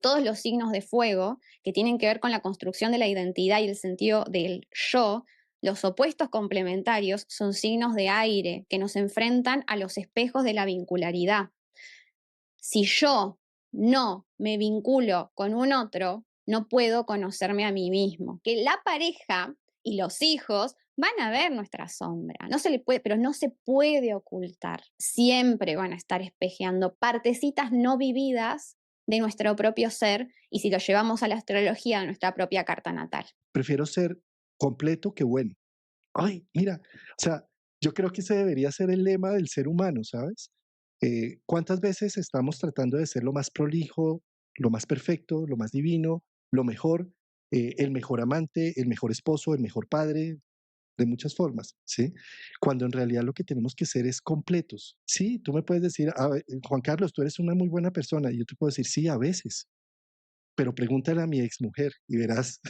Todos los signos de fuego que tienen que ver con la construcción de la identidad y el sentido del yo, los opuestos complementarios son signos de aire que nos enfrentan a los espejos de la vincularidad. Si yo no me vinculo con un otro, no puedo conocerme a mí mismo. Que la pareja y los hijos van a ver nuestra sombra, no se le puede, pero no se puede ocultar. Siempre van a estar espejeando partecitas no vividas de nuestro propio ser y si lo llevamos a la astrología, a nuestra propia carta natal. Prefiero ser completo que bueno. Ay, mira, o sea, yo creo que ese debería ser el lema del ser humano, ¿sabes? ¿Cuántas veces estamos tratando de ser lo más prolijo, lo más perfecto, lo más divino, lo mejor, el mejor amante, el mejor esposo, el mejor padre, de muchas formas, ¿sí? Cuando en realidad lo que tenemos que ser es completos. Sí, tú me puedes decir, Juan Carlos, tú eres una muy buena persona, y yo te puedo decir, sí, a veces, pero pregúntale a mi exmujer y verás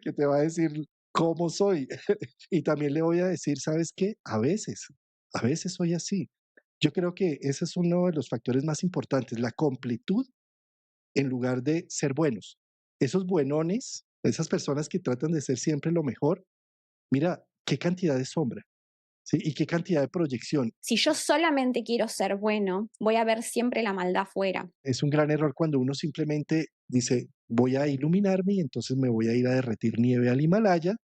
que te va a decir cómo soy. Y también le voy a decir, ¿sabes qué? A veces soy así. Yo creo que ese es uno de los factores más importantes, la completud en lugar de ser buenos. Esos buenones, esas personas que tratan de ser siempre lo mejor, mira, qué cantidad de sombra, ¿sí? Y qué cantidad de proyección. Si yo solamente quiero ser bueno, voy a ver siempre la maldad afuera. Es un gran error cuando uno simplemente dice, voy a iluminarme y entonces me voy a ir a derretir nieve al Himalaya,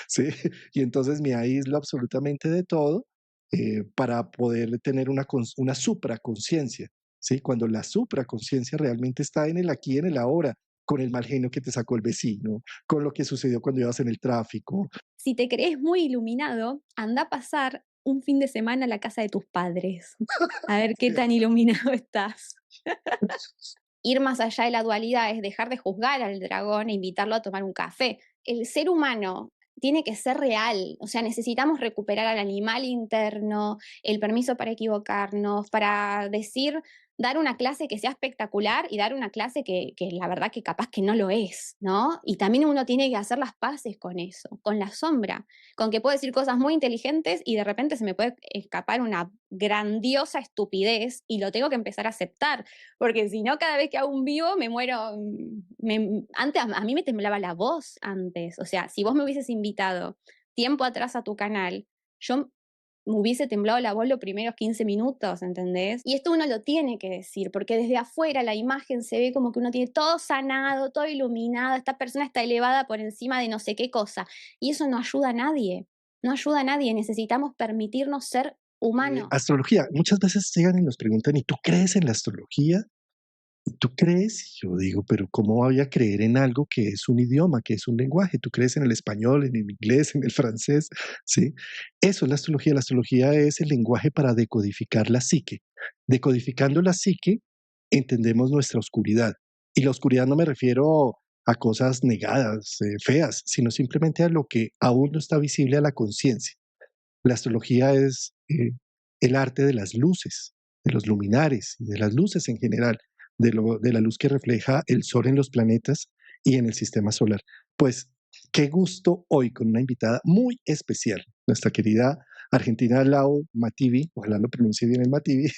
¿sí? Y entonces me aíslo absolutamente de todo para poder tener una supraconciencia, ¿sí? Cuando la supraconciencia realmente está en el aquí y en el ahora, con el mal genio que te sacó el vecino, con lo que sucedió cuando ibas en el tráfico. Si te crees muy iluminado, anda a pasar un fin de semana a la casa de tus padres, a ver qué tan iluminado estás. Ir más allá de la dualidad es dejar de juzgar al dragón e invitarlo a tomar un café. El ser humano tiene que ser real, o sea, necesitamos recuperar al animal interno, el permiso para equivocarnos, para decir, dar una clase que sea espectacular y dar una clase que la verdad que capaz que no lo es, ¿no? Y también uno tiene que hacer las paces con eso, con la sombra, con que puedo decir cosas muy inteligentes y de repente se me puede escapar una grandiosa estupidez y lo tengo que empezar a aceptar porque si no, cada vez que hago un vivo me muero. Antes a mí me temblaba la voz antes. O sea, si vos me hubieses invitado tiempo atrás a tu canal, yo me hubiese temblado la voz los primeros 15 minutos, ¿entendés? Y esto uno lo tiene que decir, porque desde afuera la imagen se ve como que uno tiene todo sanado, todo iluminado, esta persona está elevada por encima de no sé qué cosa. Y eso no ayuda a nadie, no ayuda a nadie. Necesitamos permitirnos ser humanos. Astrología, muchas veces llegan y nos preguntan, ¿y tú crees en la astrología? ¿Tú crees? Y yo digo, pero ¿cómo voy a creer en algo que es un idioma, que es un lenguaje? ¿Tú crees en el español, en el inglés, en el francés? ¿Sí? Eso es la astrología. La astrología es el lenguaje para decodificar la psique. Decodificando la psique, entendemos nuestra oscuridad. Y la oscuridad no me refiero a cosas negadas, feas, sino simplemente a lo que aún no está visible a la conciencia. La astrología es el arte de las luces, de los luminares, de las luces en general, de la luz que refleja el sol en los planetas y en el sistema solar. Pues qué gusto hoy con una invitada muy especial, nuestra querida argentina Lau Mativi, ojalá lo pronuncie bien el Mativi.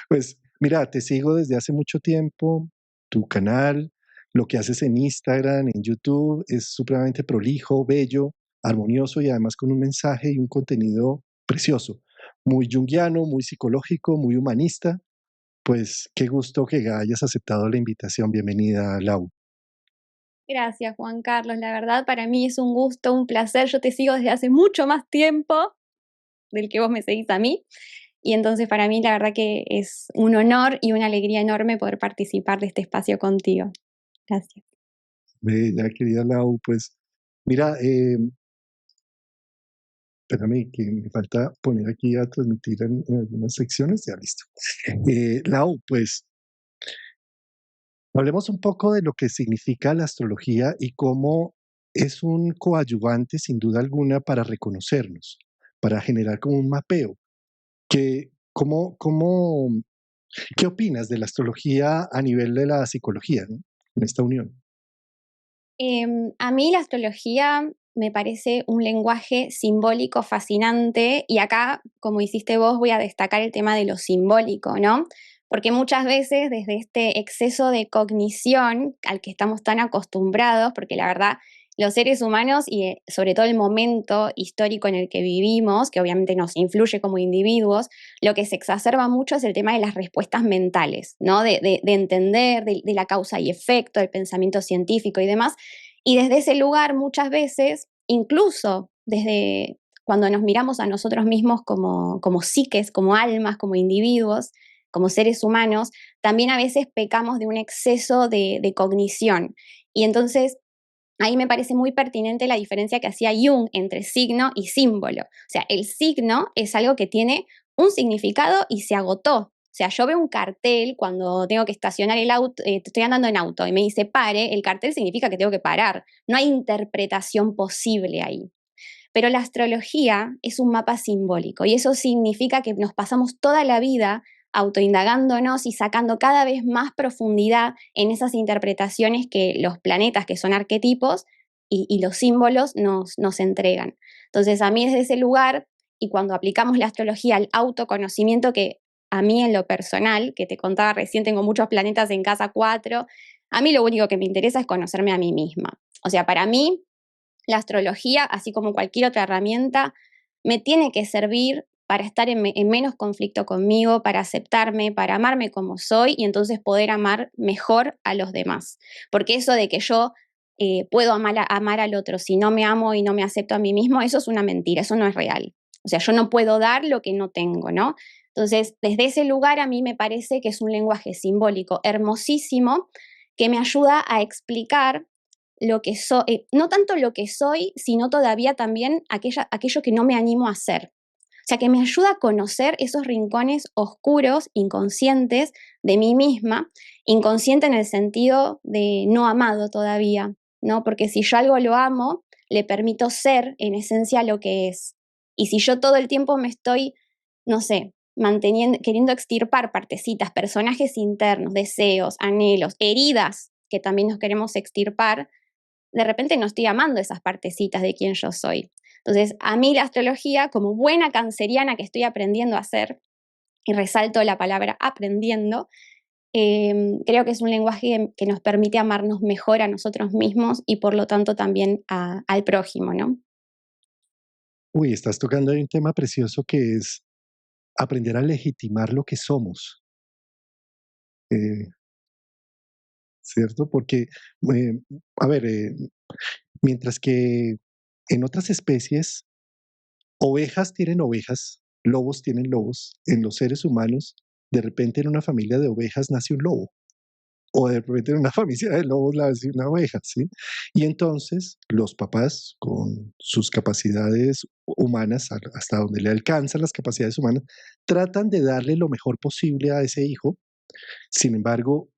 Pues mira, te sigo desde hace mucho tiempo, tu canal, lo que haces en Instagram, en YouTube, es supremamente prolijo, bello, armonioso y además con un mensaje y un contenido precioso, muy junguiano, muy psicológico, muy humanista. Pues qué gusto que hayas aceptado la invitación. Bienvenida, Lau. Gracias, Juan Carlos. La verdad, para mí es un gusto, un placer. Yo te sigo desde hace mucho más tiempo del que vos me seguís a mí. Y entonces para mí la verdad que es un honor y una alegría enorme poder participar de este espacio contigo. Gracias. Bella, querida Lau, pues mira, espérame que me falta poner aquí a transmitir en algunas secciones, ya listo. Lau, pues hablemos un poco de lo que significa la astrología y cómo es un coadyuvante sin duda alguna para reconocernos, para generar como un mapeo. Que, ¿cómo, qué opinas de la astrología a nivel de la psicología, ¿no? En esta unión? A mí la astrología me parece un lenguaje simbólico fascinante y acá, como hiciste vos, voy a destacar el tema de lo simbólico, ¿no? Porque muchas veces desde este exceso de cognición al que estamos tan acostumbrados, porque la verdad los seres humanos y sobre todo el momento histórico en el que vivimos, que obviamente nos influye como individuos, lo que se exacerba mucho es el tema de las respuestas mentales, ¿no? De entender, de la causa y efecto, del pensamiento científico y demás. Y desde ese lugar muchas veces, incluso desde cuando nos miramos a nosotros mismos como psiques, como almas, como individuos, como seres humanos, también a veces pecamos de un exceso de cognición. Y entonces ahí me parece muy pertinente la diferencia que hacía Jung entre signo y símbolo. O sea, el signo es algo que tiene un significado y se agotó. O sea, yo veo un cartel cuando tengo que estacionar el auto, estoy andando en auto y me dice pare, el cartel significa que tengo que parar. No hay interpretación posible ahí. Pero la astrología es un mapa simbólico y eso significa que nos pasamos toda la vida autoindagándonos y sacando cada vez más profundidad en esas interpretaciones que los planetas, que son arquetipos, y los símbolos nos entregan. Entonces, a mí desde ese lugar, y cuando aplicamos la astrología al autoconocimiento, que a mí en lo personal, que te contaba recién, tengo muchos planetas en casa 4, a mí lo único que me interesa es conocerme a mí misma. O sea, para mí, la astrología, así como cualquier otra herramienta, me tiene que servir para estar en menos conflicto conmigo, para aceptarme, para amarme como soy y entonces poder amar mejor a los demás. Porque eso de que yo puedo amar al otro si no me amo y no me acepto a mí mismo, eso es una mentira, eso no es real. O sea, yo no puedo dar lo que no tengo, ¿no? Entonces, desde ese lugar a mí me parece que es un lenguaje simbólico hermosísimo que me ayuda a explicar lo que soy, no tanto lo que soy, sino todavía también aquello que no me animo a hacer. O sea, que me ayuda a conocer esos rincones oscuros, inconscientes de mí misma, inconsciente en el sentido de no amado todavía, ¿no? Porque si yo algo lo amo, le permito ser en esencia lo que es. Y si yo todo el tiempo me estoy, no sé, manteniendo, queriendo extirpar partecitas, personajes internos, deseos, anhelos, heridas que también nos queremos extirpar, de repente no estoy amando esas partecitas de quién yo soy. Entonces, a mí la astrología, como buena canceriana que estoy aprendiendo a hacer, y resalto la palabra aprendiendo, creo que es un lenguaje que nos permite amarnos mejor a nosotros mismos y por lo tanto también al prójimo, ¿no? Uy, estás tocando ahí un tema precioso que es aprender a legitimar lo que somos, eh, ¿cierto? Porque, eh, a ver, mientras que en otras especies ovejas tienen ovejas, lobos tienen lobos, en los seres humanos, de repente en una familia de ovejas nace un lobo, o de repente en una familia de lobos nace una oveja, ¿sí? Y entonces los papás, con sus capacidades humanas, hasta donde le alcanzan las capacidades humanas, tratan de darle lo mejor posible a ese hijo. Sin embargo,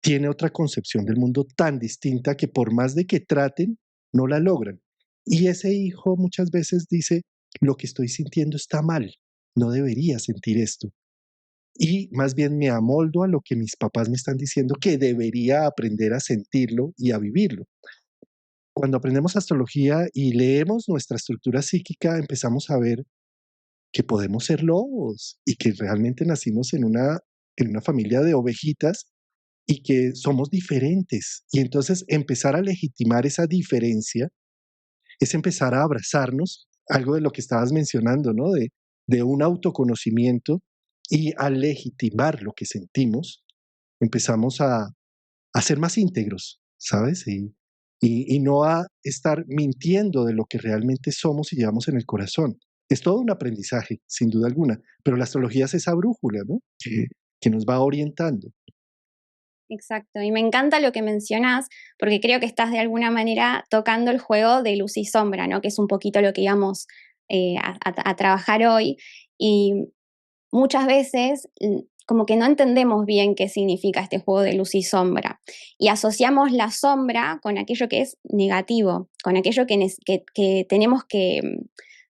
tiene otra concepción del mundo tan distinta que por más de que traten, no la logran. Y ese hijo muchas veces dice, lo que estoy sintiendo está mal, no debería sentir esto. Y más bien me amoldo a lo que mis papás me están diciendo que debería aprender a sentirlo y a vivirlo. Cuando aprendemos astrología y leemos nuestra estructura psíquica, empezamos a ver que podemos ser lobos y que realmente nacimos en una familia de ovejitas y que somos diferentes. Y entonces empezar a legitimar esa diferencia es empezar a abrazarnos, algo de lo que estabas mencionando, ¿no? De un autoconocimiento y a legitimar lo que sentimos, empezamos a ser más íntegros, ¿sabes? Y no a estar mintiendo de lo que realmente somos y llevamos en el corazón. Es todo un aprendizaje, sin duda alguna, pero la astrología es esa brújula, ¿no? Que nos va orientando. Exacto, y me encanta lo que mencionás, porque creo que estás de alguna manera tocando el juego de luz y sombra, ¿no? Que es un poquito lo que íbamos a trabajar hoy. Y muchas veces como que no entendemos bien qué significa este juego de luz y sombra. Y asociamos la sombra con aquello que es negativo, con aquello que tenemos que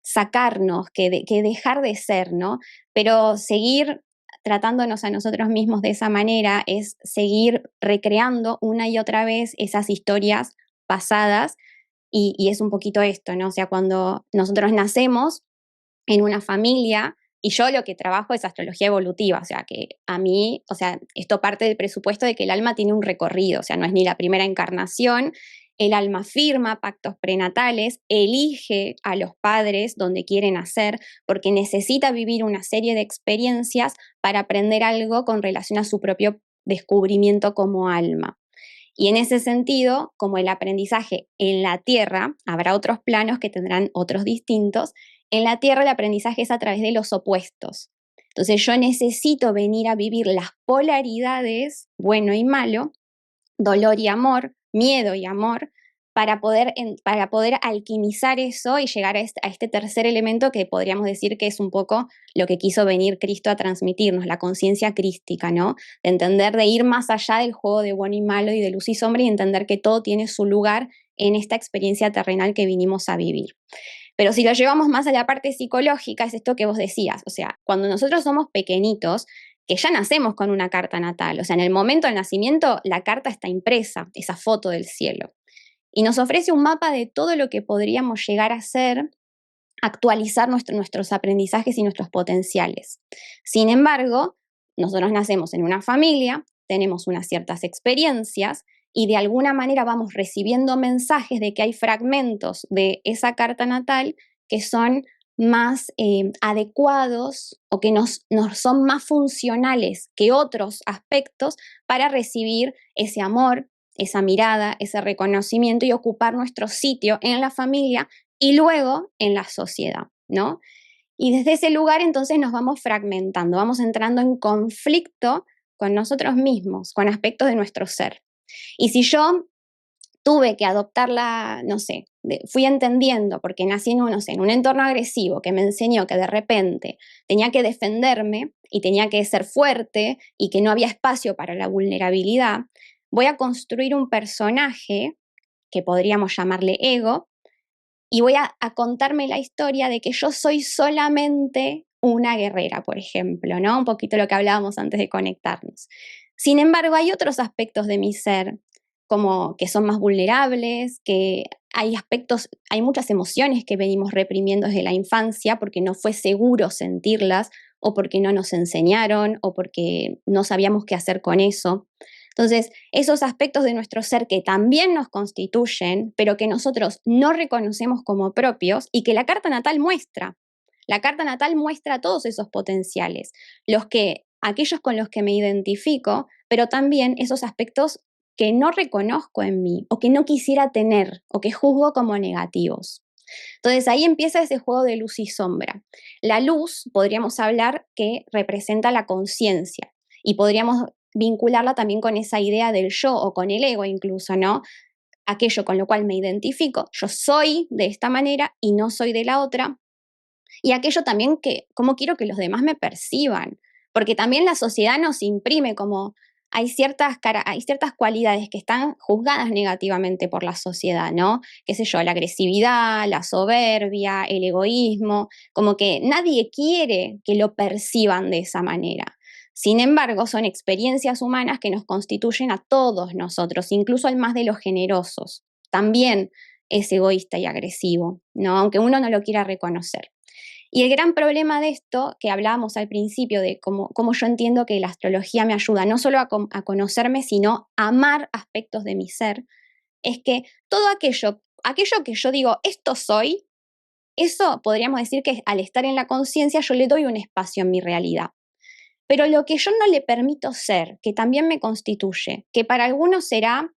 sacarnos, que dejar de ser, ¿no? Pero seguir tratándonos a nosotros mismos de esa manera es seguir recreando una y otra vez esas historias pasadas y es un poquito esto, ¿no? O sea, cuando nosotros nacemos en una familia Y yo lo que trabajo es astrología evolutiva, o sea, que a mí, o sea, esto parte del presupuesto de que el alma tiene un recorrido, o sea, no es ni la primera encarnación, el alma firma pactos prenatales, elige a los padres donde quiere nacer, porque necesita vivir una serie de experiencias para aprender algo con relación a su propio descubrimiento como alma. Y en ese sentido, como el aprendizaje en la Tierra, habrá otros planos que tendrán otros distintos, en la Tierra el aprendizaje es a través de los opuestos. Entonces yo necesito venir a vivir las polaridades, bueno y malo, dolor y amor, miedo y amor, para poder alquimizar eso y llegar a este tercer elemento que podríamos decir que es un poco lo que quiso venir Cristo a transmitirnos, la conciencia crística, ¿no? De entender, de ir más allá del juego de bueno y malo y de luz y sombra y entender que todo tiene su lugar en esta experiencia terrenal que vinimos a vivir. Pero si lo llevamos más a la parte psicológica, es esto que vos decías, o sea, cuando nosotros somos pequeñitos, que ya nacemos con una carta natal, o sea, en el momento del nacimiento la carta está impresa, esa foto del cielo, y nos ofrece un mapa de todo lo que podríamos llegar a ser, actualizar nuestros aprendizajes y nuestros potenciales. Sin embargo, nosotros nacemos en una familia, tenemos unas ciertas experiencias y de alguna manera vamos recibiendo mensajes de que hay fragmentos de esa carta natal que son más adecuados o que nos son más funcionales que otros aspectos para recibir ese amor, esa mirada, ese reconocimiento y ocupar nuestro sitio en la familia y luego en la sociedad, ¿no? Y desde ese lugar entonces nos vamos fragmentando, vamos entrando en conflicto con nosotros mismos, con aspectos de nuestro ser. Y si yo tuve que adoptarla, no sé, fui entendiendo, porque nací en un, no sé, en un entorno agresivo que me enseñó que de repente tenía que defenderme y tenía que ser fuerte y que no había espacio para la vulnerabilidad, voy a construir un personaje que podríamos llamarle ego, y voy a contarme la historia de que yo soy solamente una guerrera, por ejemplo, ¿no? Un poquito lo que hablábamos antes de conectarnos. Sin embargo, hay otros aspectos de mi ser, como que son más vulnerables, que hay aspectos, hay muchas emociones que venimos reprimiendo desde la infancia porque no fue seguro sentirlas o porque no nos enseñaron o porque no sabíamos qué hacer con eso. Entonces, esos aspectos de nuestro ser que también nos constituyen, pero que nosotros no reconocemos como propios y que la carta natal muestra. La carta natal muestra todos esos potenciales, aquellos con los que me identifico, pero también esos aspectos que no reconozco en mí o que no quisiera tener o que juzgo como negativos. Entonces ahí empieza ese juego de luz y sombra. La luz podríamos hablar que representa la conciencia y podríamos vincularla también con esa idea del yo o con el ego incluso, ¿no? Aquello con lo cual me identifico, yo soy de esta manera y no soy de la otra, y aquello también que, cómo quiero que los demás me perciban, porque también la sociedad nos imprime como hay ciertas cualidades que están juzgadas negativamente por la sociedad, ¿no? Qué sé yo, la agresividad, la soberbia, el egoísmo, como que nadie quiere que lo perciban de esa manera. Sin embargo, son experiencias humanas que nos constituyen a todos nosotros, incluso al más de los generosos. También es egoísta y agresivo, ¿no? Aunque uno no lo quiera reconocer. Y el gran problema de esto, que hablábamos al principio, de cómo yo entiendo que la astrología me ayuda no solo a conocerme, sino a amar aspectos de mi ser, es que todo aquello que yo digo, esto soy, eso podríamos decir que al estar en la conciencia yo le doy un espacio en mi realidad. Pero lo que yo no le permito ser, que también me constituye, que para algunos será,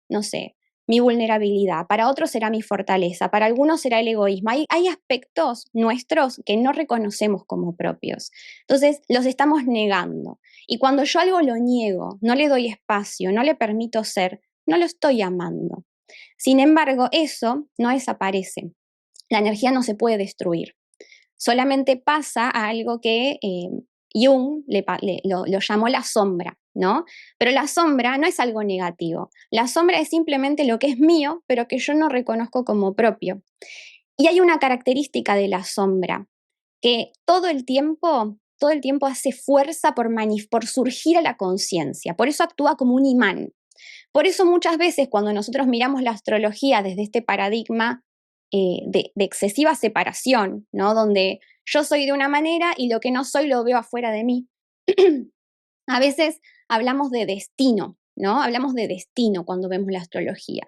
no sé, mi vulnerabilidad, para otros será mi fortaleza, para algunos será el egoísmo. Hay aspectos nuestros que no reconocemos como propios. Entonces los estamos negando. Y cuando yo algo lo niego, no le doy espacio, no le permito ser, no lo estoy amando. Sin embargo, eso no desaparece. La energía no se puede destruir. Solamente pasa a algo que Jung lo llamó la sombra, ¿no? Pero la sombra no es algo negativo. La sombra es simplemente lo que es mío, pero que yo no reconozco como propio. Y hay una característica de la sombra, que todo el tiempo hace fuerza por surgir a la conciencia. Por eso actúa como un imán. Por eso muchas veces cuando nosotros miramos la astrología desde este paradigma de excesiva separación, ¿no? Donde yo soy de una manera y lo que no soy lo veo afuera de mí. A veces hablamos de destino, ¿no? Hablamos de destino cuando vemos la astrología.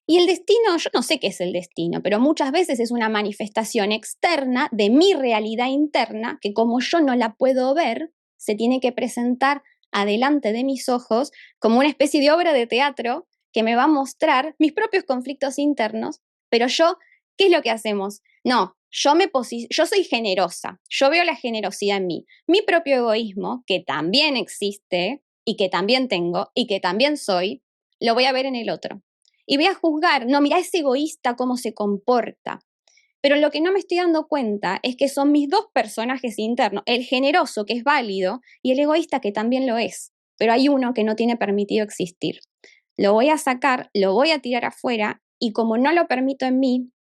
Y el destino, yo no sé qué es el destino, pero muchas veces es una manifestación externa de mi realidad interna que como yo no la puedo ver, se tiene que presentar adelante de mis ojos como una especie de obra de teatro que me va a mostrar mis propios conflictos internos, pero yo, ¿qué es lo que hacemos? No, yo soy generosa, yo veo la generosidad en mí, mi propio egoísmo, que también existe y que también tengo y que también soy, lo voy a ver en el otro. Y voy a juzgar, no, mira ese egoísta cómo se comporta. Pero lo que no me estoy dando cuenta es que son mis dos personajes internos, el generoso que es válido y el egoísta que también lo es. Pero hay uno que no tiene permitido existir. Lo voy a sacar, lo voy a tirar afuera y como no lo permito en mí,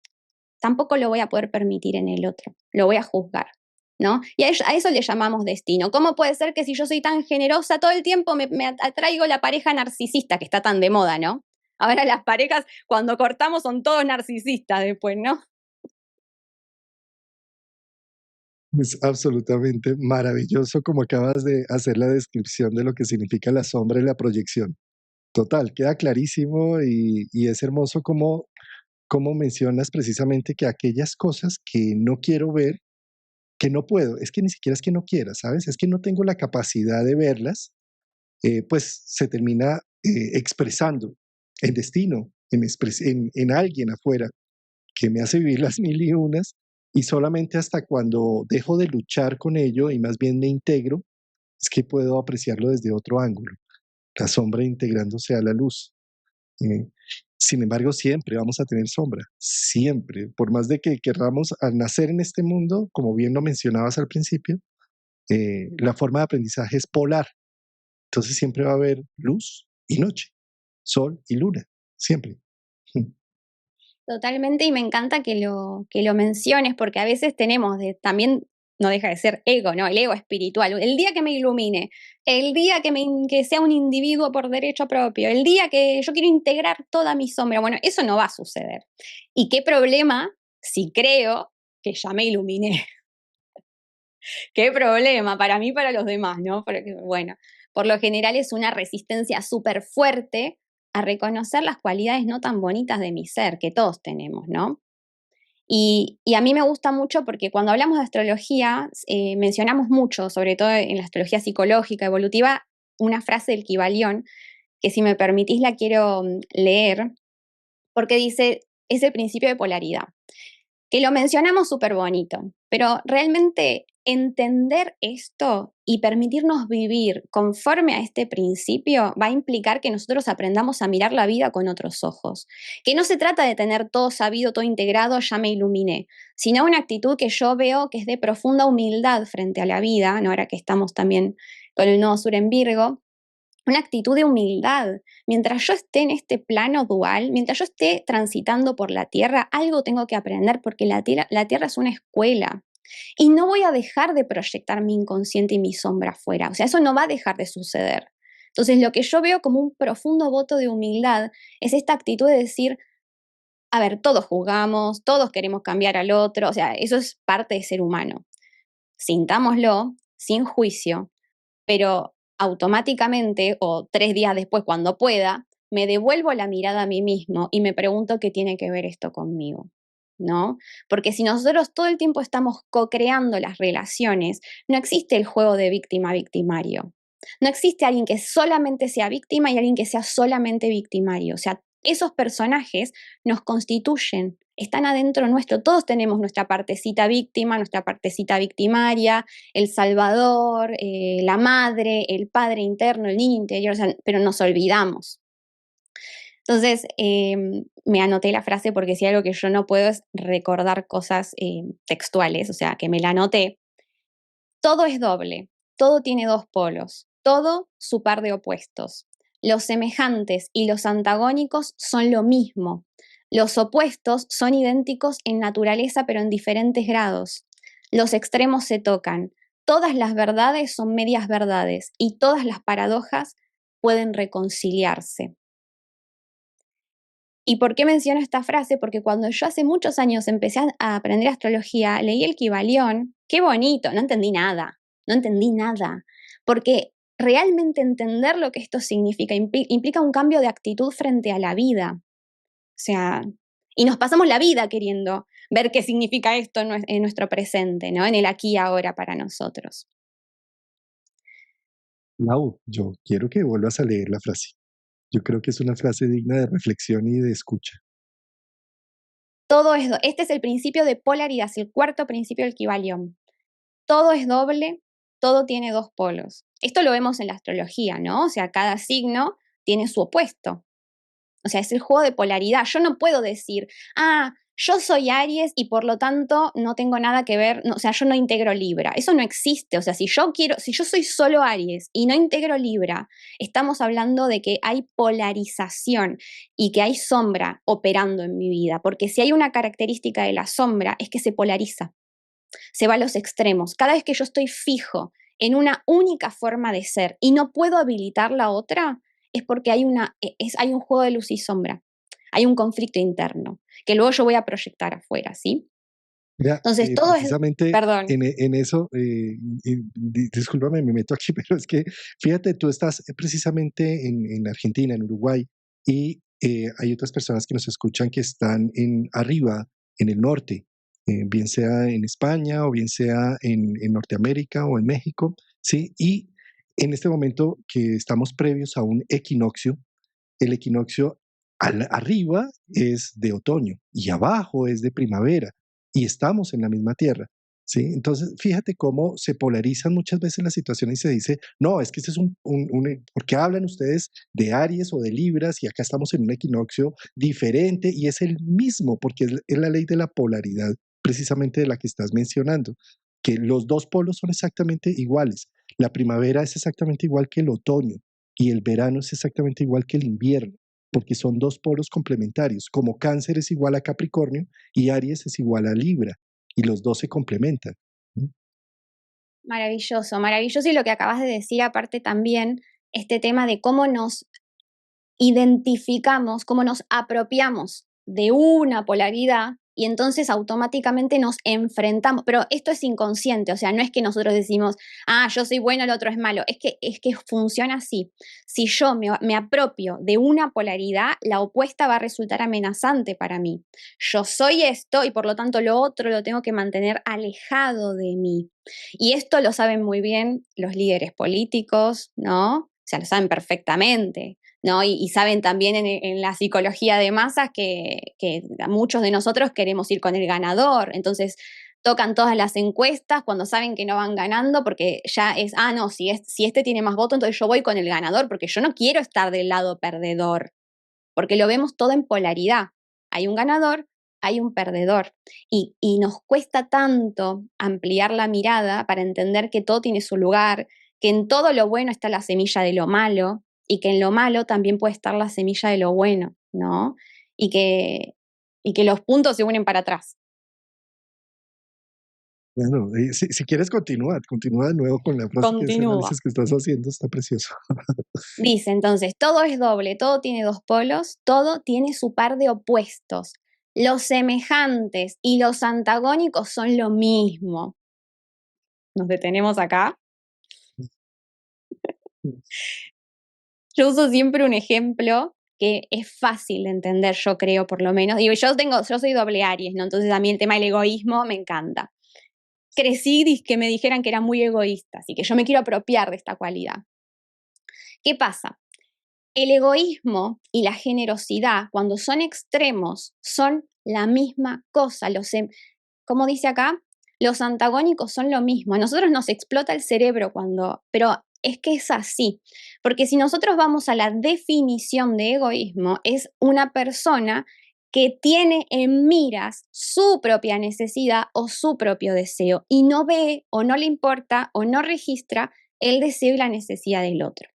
tampoco lo voy a poder permitir en el otro. Lo voy a juzgar. ¿No? Y a eso le llamamos destino. ¿Cómo puede ser que si yo soy tan generosa todo el tiempo me atraigo la pareja narcisista que está tan de moda, ¿no? Ahora las parejas cuando cortamos son todos narcisistas después, ¿no? Es absolutamente maravilloso como acabas de hacer la descripción de lo que significa la sombra y la proyección. Total, queda clarísimo y es hermoso como mencionas precisamente que aquellas cosas que no quiero ver, que no puedo, es que ni siquiera es que no quiera, ¿sabes? Es que no tengo la capacidad de verlas, pues se termina expresando en destino, en alguien afuera que me hace vivir las mil y unas y solamente hasta cuando dejo de luchar con ello y más bien me integro, es que puedo apreciarlo desde otro ángulo, la sombra integrándose a la luz. Eh, Sin embargo, siempre vamos a tener sombra, siempre, por más de que querramos al nacer en este mundo, como bien lo mencionabas al principio, la forma de aprendizaje es polar, entonces siempre va a haber luz y noche, sol y luna, siempre. Totalmente, y me encanta que lo menciones, porque a veces tenemos también, no deja de ser ego, ¿no? El ego espiritual. El día que me ilumine, el día que sea un individuo por derecho propio, el día que yo quiero integrar toda mi sombra, bueno, eso no va a suceder. ¿Y qué problema si creo que ya me iluminé? ¿Qué problema para mí y para los demás, no? Porque, bueno, por lo general es una resistencia súper fuerte a reconocer las cualidades no tan bonitas de mi ser, que todos tenemos, ¿no? Y a mí me gusta mucho porque cuando hablamos de astrología, mencionamos mucho, sobre todo en la astrología psicológica, evolutiva, una frase del Kybalión, que si me permitís la quiero leer, porque dice, es el principio de polaridad que lo mencionamos súper bonito, pero realmente entender esto y permitirnos vivir conforme a este principio va a implicar que nosotros aprendamos a mirar la vida con otros ojos. Que no se trata de tener todo sabido, todo integrado, ya me iluminé, sino una actitud que yo veo que es de profunda humildad frente a la vida, ¿no? Ahora que estamos también con el nodo sur en Virgo, una actitud de humildad. Mientras yo esté en este plano dual, mientras yo esté transitando por la Tierra, algo tengo que aprender porque la tierra es una escuela. Y no voy a dejar de proyectar mi inconsciente y mi sombra afuera. O sea, eso no va a dejar de suceder. Entonces, lo que yo veo como un profundo voto de humildad es esta actitud de decir, a ver, todos juzgamos, todos queremos cambiar al otro, o sea, eso es parte de ser humano. Sintámoslo sin juicio, pero automáticamente o 3 días después, cuando pueda, me devuelvo la mirada a mí mismo y me pregunto qué tiene que ver esto conmigo, ¿no? Porque si nosotros todo el tiempo estamos co-creando las relaciones, no existe el juego de víctima-victimario. No existe alguien que solamente sea víctima y alguien que sea solamente victimario. O sea, esos personajes nos constituyen, están adentro nuestro. Todos tenemos nuestra partecita víctima, nuestra partecita victimaria, el salvador, la madre, el padre interno, el niño interior, o sea, pero nos olvidamos. Entonces, me anoté la frase porque si algo que yo no puedo es recordar cosas textuales, o sea, que me la anoté. Todo es doble, todo tiene dos polos, todo su par de opuestos. Los semejantes y los antagónicos son lo mismo. Los opuestos son idénticos en naturaleza pero en diferentes grados. Los extremos se tocan. Todas las verdades son medias verdades y todas las paradojas pueden reconciliarse. ¿Y por qué menciono esta frase? Porque cuando yo hace muchos años empecé a aprender astrología, leí el Kybalión, qué bonito, no entendí nada, no entendí nada, porque realmente entender lo que esto significa implica un cambio de actitud frente a la vida. O sea, y nos pasamos la vida queriendo ver qué significa esto en nuestro presente, ¿no? En el aquí y ahora para nosotros. Lau, yo quiero que vuelvas a leer la frase. Yo creo que es una frase digna de reflexión y de escucha. Este es el principio de polaridad, es el cuarto principio del Kybalión. Todo es doble, todo tiene dos polos. Esto lo vemos en la astrología, ¿no? O sea, cada signo tiene su opuesto. O sea, es el juego de polaridad. Yo no puedo decir, yo soy Aries y por lo tanto no tengo nada que ver, no, o sea, yo no integro Libra. Eso no existe. O sea, si yo soy solo Aries y no integro Libra, estamos hablando de que hay polarización y que hay sombra operando en mi vida. Porque si hay una característica de la sombra, es que se polariza, se va a los extremos. Cada vez que yo estoy fijo en una única forma de ser y no puedo habilitar la otra, es porque hay un juego de luz y sombra, hay un conflicto interno, que luego yo voy a proyectar afuera, ¿sí? Mira, Entonces, todo es, precisamente perdón, en eso, discúlpame, me meto aquí, pero es que fíjate, tú estás precisamente en Argentina, en Uruguay, y hay otras personas que nos escuchan que están arriba, en el norte, bien sea en España o bien sea en Norteamérica o en México, ¿sí? Y en este momento que estamos previos a un equinoccio, el equinoccio arriba es de otoño y abajo es de primavera y estamos en la misma tierra. ¿Sí? Entonces, fíjate cómo se polarizan muchas veces las situaciones y se dice, no, es que este es ¿por qué hablan ustedes de Aries o de Libras y acá estamos en un equinoccio diferente y es el mismo, porque es la ley de la polaridad, precisamente de la que estás mencionando, que los dos polos son exactamente iguales. La primavera es exactamente igual que el otoño y el verano es exactamente igual que el invierno, porque son dos polos complementarios, como Cáncer es igual a Capricornio y Aries es igual a Libra, y los dos se complementan. maravilloso, maravilloso. Y lo que acabas de decir, aparte también, este tema de cómo nos identificamos, cómo nos apropiamos de una polaridad y entonces automáticamente nos enfrentamos, pero esto es inconsciente, o sea, no es que nosotros decimos, yo soy bueno, el otro es malo, es que funciona así. Si yo me apropio de una polaridad, la opuesta va a resultar amenazante para mí. Yo soy esto y por lo tanto lo otro lo tengo que mantener alejado de mí. Y esto lo saben muy bien los líderes políticos, ¿no? O sea, lo saben perfectamente. ¿No? Y saben también en la psicología de masas que muchos de nosotros queremos ir con el ganador. Entonces tocan todas las encuestas cuando saben que no van ganando porque ya es, no, si este tiene más votos, entonces yo voy con el ganador porque yo no quiero estar del lado perdedor, porque lo vemos todo en polaridad. Hay un ganador, hay un perdedor. Y nos cuesta tanto ampliar la mirada para entender que todo tiene su lugar, que en todo lo bueno está la semilla de lo malo y que en lo malo también puede estar la semilla de lo bueno, ¿no? Y que, y que los puntos se unen para atrás. Bueno, si quieres continúa de nuevo con la frase, que ese Continúa. análisis que estás haciendo está precioso. Dice entonces, todo es doble, todo tiene dos polos, todo tiene su par de opuestos. Los semejantes y los antagónicos son lo mismo. Nos detenemos acá. Yo uso siempre un ejemplo que es fácil de entender, yo creo, por lo menos. Digo, yo soy doble Aries, ¿no? Entonces a mí el tema del egoísmo me encanta. Crecí que me dijeran que era muy egoísta, así que yo me quiero apropiar de esta cualidad. ¿Qué pasa? El egoísmo y la generosidad, cuando son extremos, son la misma cosa. Como dice acá, los antagónicos son lo mismo. A nosotros nos explota el cerebro pero es que es así. Porque si nosotros vamos a la definición de egoísmo, es una persona que tiene en miras su propia necesidad o su propio deseo y no ve o no le importa o no registra el deseo y la necesidad del otro.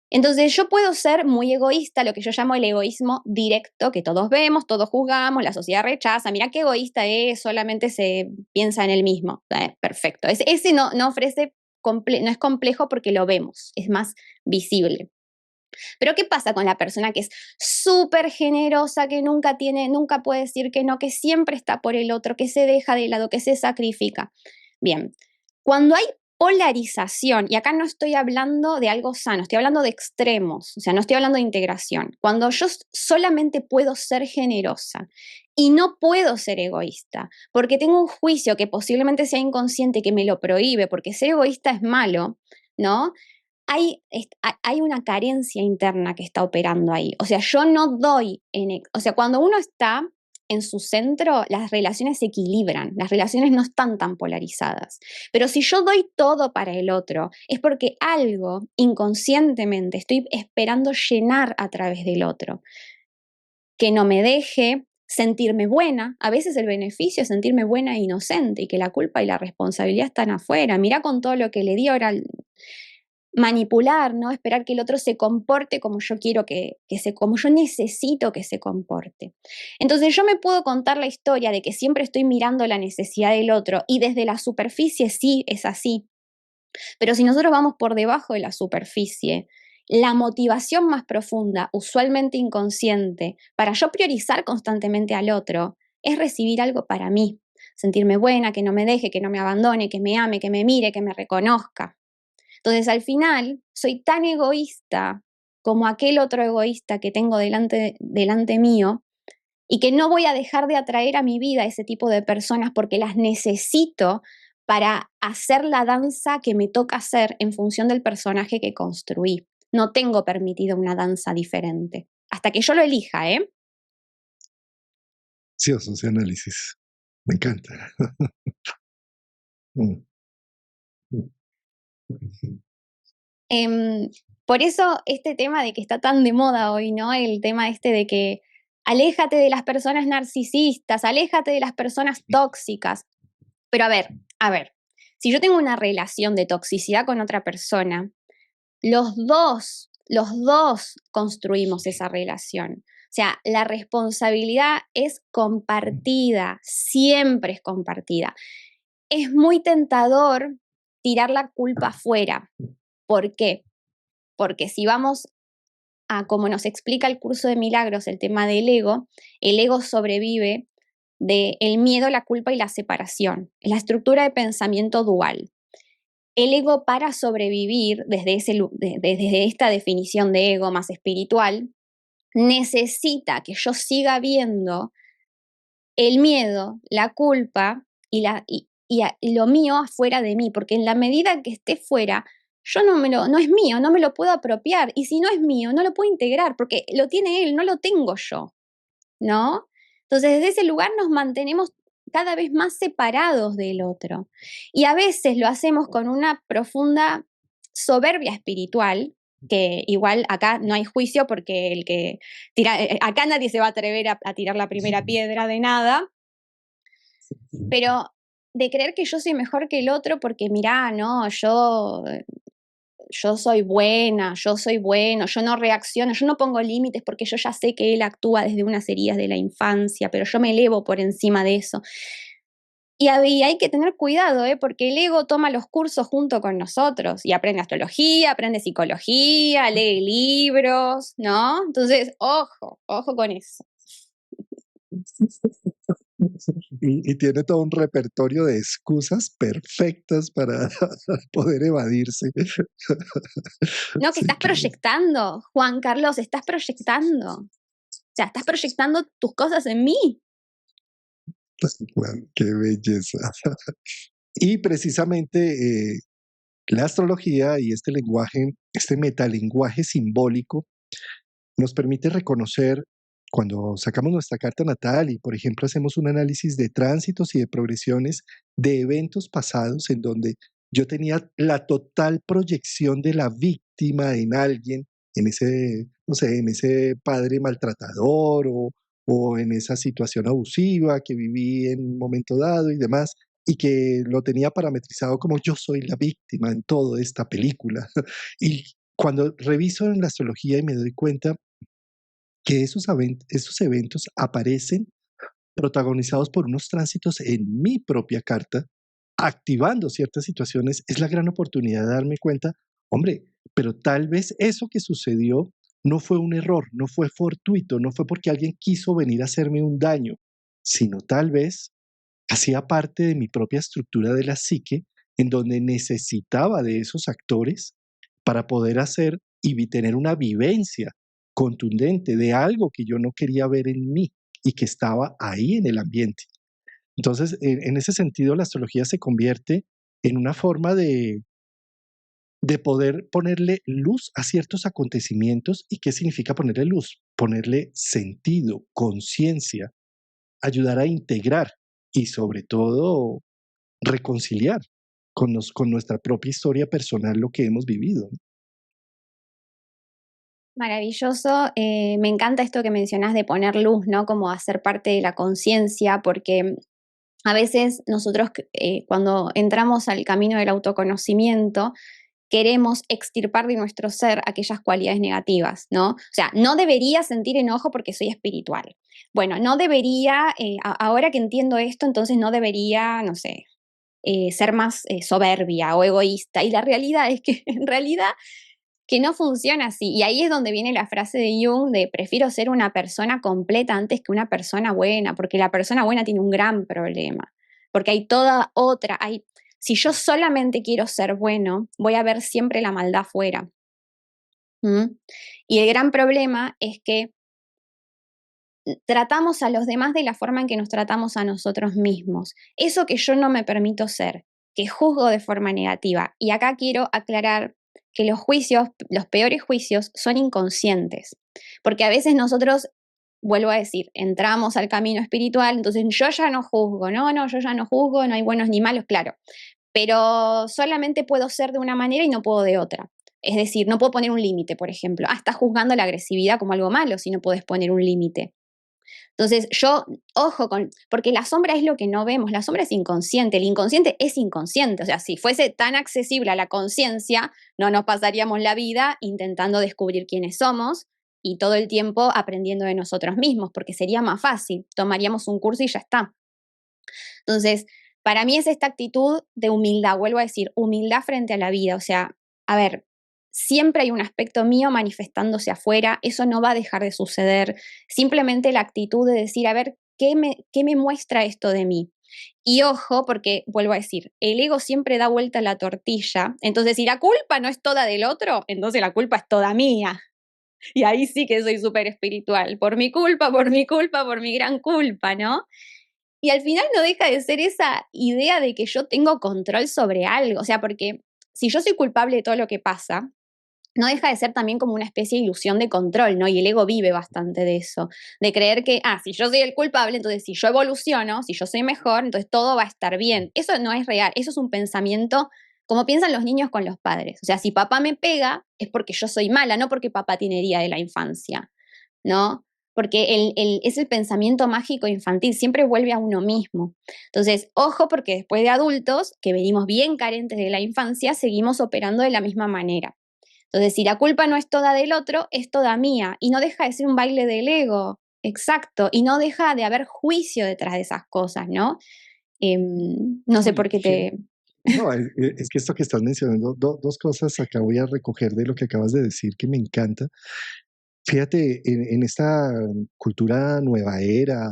Entonces yo puedo ser muy egoísta, lo que yo llamo el egoísmo directo, que todos vemos, todos juzgamos, la sociedad rechaza, mira qué egoísta es, solamente se piensa en él mismo. Perfecto. Ese no ofrece, no es complejo porque lo vemos, es más visible. Pero ¿qué pasa con la persona que es súper generosa, que nunca puede decir que no, que siempre está por el otro, que se deja de lado, que se sacrifica? Bien, cuando hay polarización, y acá no estoy hablando de algo sano, estoy hablando de extremos, o sea, no estoy hablando de integración. Cuando yo solamente puedo ser generosa y no puedo ser egoísta, porque tengo un juicio que posiblemente sea inconsciente que me lo prohíbe, porque ser egoísta es malo, ¿no? Hay una carencia interna que está operando ahí. O sea, yo no doy, o sea, cuando uno está en su centro, las relaciones se equilibran, las relaciones no están tan polarizadas. Pero si yo doy todo para el otro, es porque algo inconscientemente estoy esperando llenar a través del otro, que no me deje sentirme buena. A veces el beneficio es sentirme buena e inocente y que la culpa y la responsabilidad están afuera. Mira con todo lo que le di ahora, manipular, ¿no? Esperar que el otro se comporte como yo quiero como yo necesito que se comporte. Entonces yo me puedo contar la historia de que siempre estoy mirando la necesidad del otro y desde la superficie sí es así, pero si nosotros vamos por debajo de la superficie, la motivación más profunda, usualmente inconsciente, para yo priorizar constantemente al otro, es recibir algo para mí, sentirme buena, que no me deje, que no me abandone, que me ame, que me mire, que me reconozca. Entonces, al final, soy tan egoísta como aquel otro egoísta que tengo delante mío y que no voy a dejar de atraer a mi vida ese tipo de personas porque las necesito para hacer la danza que me toca hacer en función del personaje que construí. No tengo permitido una danza diferente. Hasta que yo lo elija, ¿eh? Sí, ese análisis. Me encanta. Mm. Por eso este tema de que está tan de moda hoy, ¿no? El tema este de que aléjate de las personas narcisistas, aléjate de las personas tóxicas. Pero a ver, si yo tengo una relación de toxicidad con otra persona, los dos construimos esa relación. O sea, la responsabilidad es compartida, siempre es compartida. Es muy tentador tirar la culpa afuera. ¿Por qué? Porque si vamos a como nos explica el curso de milagros el tema del ego, el ego sobrevive del miedo, la culpa y la separación. Es la estructura de pensamiento dual. El ego, para sobrevivir desde esta definición de ego más espiritual, necesita que yo siga viendo el miedo, la culpa y lo mío afuera de mí, porque en la medida que esté fuera, yo no es mío, no me lo puedo apropiar, y si no es mío, no lo puedo integrar, porque lo tiene él, no lo tengo yo, ¿no? Entonces, desde ese lugar nos mantenemos cada vez más separados del otro. Y a veces lo hacemos con una profunda soberbia espiritual, que igual acá no hay juicio porque el que tira, acá nadie se va a atrever a tirar la primera piedra de nada, pero de creer que yo soy mejor que el otro porque mirá, no, yo soy buena, yo soy bueno, yo no reacciono, yo no pongo límites porque yo ya sé que él actúa desde unas heridas de la infancia, pero yo me elevo por encima de eso. Y hay que tener cuidado, porque el ego toma los cursos junto con nosotros y aprende astrología, aprende psicología, lee libros, ¿no? Entonces, ojo con eso. Y tiene todo un repertorio de excusas perfectas para poder evadirse. No, que Sí, estás proyectando, Juan Carlos, estás proyectando. O sea, estás proyectando tus cosas en mí. bueno, qué belleza. Y precisamente la astrología y este lenguaje, este metalenguaje simbólico, nos permite reconocer cuando sacamos nuestra carta natal y, por ejemplo, hacemos un análisis de tránsitos y de progresiones de eventos pasados en donde yo tenía la total proyección de la víctima en alguien, en ese, no sé, en ese padre maltratador o en esa situación abusiva que viví en un momento dado y demás, y que lo tenía parametrizado como yo soy la víctima en toda esta película. Y cuando reviso en la astrología y me doy cuenta que esos eventos aparecen protagonizados por unos tránsitos en mi propia carta, activando ciertas situaciones, es la gran oportunidad de darme cuenta, hombre, pero tal vez eso que sucedió no fue un error, no fue fortuito, no fue porque alguien quiso venir a hacerme un daño, sino tal vez hacía parte de mi propia estructura de la psique, en donde necesitaba de esos actores para poder hacer y tener una vivencia contundente de algo que yo no quería ver en mí y que estaba ahí en el ambiente. Entonces, en ese sentido, la astrología se convierte en una forma de poder ponerle luz a ciertos acontecimientos. ¿Y qué significa ponerle luz? Ponerle sentido, conciencia, ayudar a integrar y sobre todo reconciliar con nuestra propia historia personal lo que hemos vivido. Maravilloso. Me encanta esto que mencionás de poner luz, ¿no? Como hacer parte de la conciencia, porque a veces nosotros cuando entramos al camino del autoconocimiento, queremos extirpar de nuestro ser aquellas cualidades negativas, ¿no? O sea, no debería sentir enojo porque soy espiritual. Bueno, no debería, ahora que entiendo esto, entonces no debería, no sé, ser más soberbia o egoísta. Y la realidad es que en realidad que no funciona así. Y ahí es donde viene la frase de Jung de prefiero ser una persona completa antes que una persona buena, porque la persona buena tiene un gran problema, porque hay toda otra, si yo solamente quiero ser bueno, voy a ver siempre la maldad fuera. ¿Mm? Y el gran problema es que tratamos a los demás de la forma en que nos tratamos a nosotros mismos. Eso que yo no me permito ser, que juzgo de forma negativa. Y acá quiero aclarar que los juicios, los peores juicios, son inconscientes. Porque a veces nosotros, vuelvo a decir, entramos al camino espiritual, entonces yo ya no juzgo, no, yo ya no juzgo, no hay buenos ni malos, claro. Pero solamente puedo ser de una manera y no puedo de otra. Es decir, no puedo poner un límite, por ejemplo. Estás juzgando la agresividad como algo malo si no puedes poner un límite. Entonces, yo, ojo con, porque la sombra es lo que no vemos, la sombra es inconsciente, el inconsciente es inconsciente, o sea, si fuese tan accesible a la conciencia, no nos pasaríamos la vida intentando descubrir quiénes somos y todo el tiempo aprendiendo de nosotros mismos, porque sería más fácil, tomaríamos un curso y ya está. Entonces, para mí es esta actitud de humildad, vuelvo a decir, humildad frente a la vida, o sea, a ver, siempre hay un aspecto mío manifestándose afuera, eso no va a dejar de suceder, simplemente la actitud de decir, a ver, qué me muestra esto de mí? Y ojo, porque vuelvo a decir, el ego siempre da vuelta a la tortilla, entonces si la culpa no es toda del otro, entonces la culpa es toda mía. Y ahí sí que soy súper espiritual, por mi culpa, por mi culpa, por mi gran culpa, ¿no? Y al final no deja de ser esa idea de que yo tengo control sobre algo, o sea, porque si yo soy culpable de todo lo que pasa, no deja de ser también como una especie de ilusión de control, ¿no? Y el ego vive bastante de eso, de creer que, si yo soy el culpable, entonces si yo evoluciono, si yo soy mejor, entonces todo va a estar bien. Eso no es real, eso es un pensamiento como piensan los niños con los padres. O sea, si papá me pega, es porque yo soy mala, no porque papá tiene herida de la infancia, ¿no? Porque es el pensamiento mágico infantil, siempre vuelve a uno mismo. Entonces, ojo, porque después de adultos, que venimos bien carentes de la infancia, seguimos operando de la misma manera. Entonces, si la culpa no es toda del otro, es toda mía. Y no deja de ser un baile del ego. Exacto. Y no deja de haber juicio detrás de esas cosas, ¿no? No sé No, por qué te. no, es que esto que estás mencionando, dos cosas acá voy a recoger de lo que acabas de decir que me encanta. Fíjate, en esta cultura nueva era,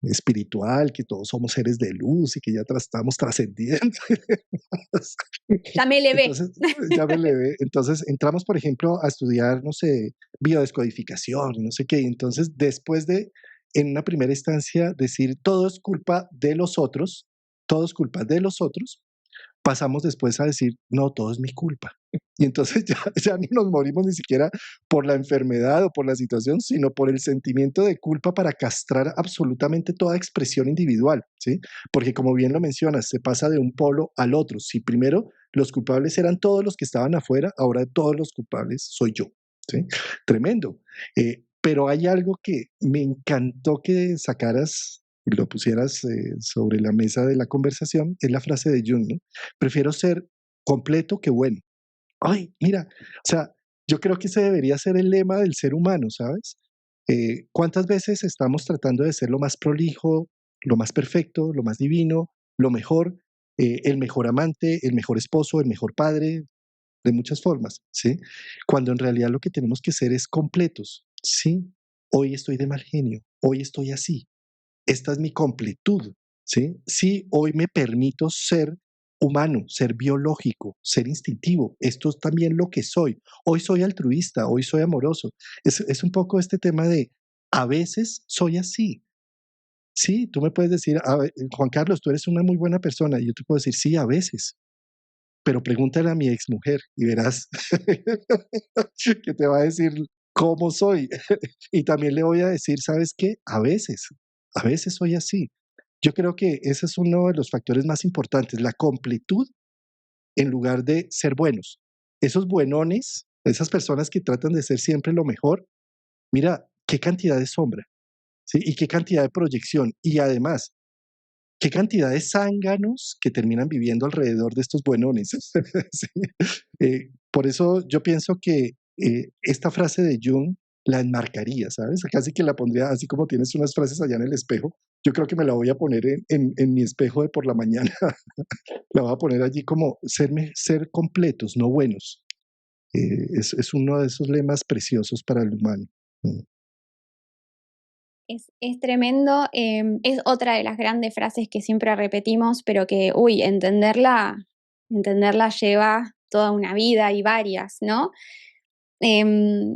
espiritual, que todos somos seres de luz y que ya estamos trascendiendo. Ya me elevé. Entonces, ya me levé. Entonces, entramos, por ejemplo, a estudiar, no sé, biodescodificación, no sé qué. Y entonces, después de, en una primera instancia, decir todo es culpa de los otros, todo es culpa de los otros, pasamos después a decir, no, todo es mi culpa. Y entonces ya no nos morimos ni siquiera por la enfermedad o por la situación, sino por el sentimiento de culpa para castrar absolutamente toda expresión individual, ¿sí? Porque como bien lo mencionas, se pasa de un polo al otro. Si primero los culpables eran todos los que estaban afuera, ahora todos los culpables soy yo, ¿sí? Tremendo. Pero hay algo que me encantó que sacaras y lo pusieras sobre la mesa de la conversación, es la frase de Jung, ¿no? Prefiero ser completo que bueno. Ay, mira, o sea, yo creo que ese debería ser el lema del ser humano, ¿sabes? ¿Cuántas veces estamos tratando de ser lo más prolijo, lo más perfecto, lo más divino, lo mejor, el mejor amante, el mejor esposo, el mejor padre? de muchas formas, ¿sí? Cuando en realidad lo que tenemos que ser es completos, ¿sí? Hoy estoy de mal genio, hoy estoy así, esta es mi completud, ¿sí? Sí, hoy me permito ser humano, ser biológico, ser instintivo, esto es también lo que soy. Hoy soy altruista, hoy soy amoroso. Es un poco este tema de, a veces soy así. Sí, tú me puedes decir, Juan Carlos, tú eres una muy buena persona, y yo te puedo decir, sí, a veces, pero pregúntale a mi exmujer y verás que te va a decir cómo soy. Y también le voy a decir, ¿sabes qué? A veces soy así. Yo creo que ese es uno de los factores más importantes, la completud en lugar de ser buenos. Esos buenones, esas personas que tratan de ser siempre lo mejor, mira, qué cantidad de sombra, ¿sí? Y qué cantidad de proyección. Y además, qué cantidad de zánganos que terminan viviendo alrededor de estos buenones. Sí. Por eso yo pienso que esta frase de Jung la enmarcaría, ¿sabes? Casi que la pondría, así como tienes unas frases allá en el espejo, yo creo que me la voy a poner en mi espejo de por la mañana. La voy a poner allí como ser completos, no buenos. Es uno de esos lemas preciosos para el humano. Mm. Es tremendo, es otra de las grandes frases que siempre repetimos, pero que, uy, entenderla lleva toda una vida y varias, ¿no?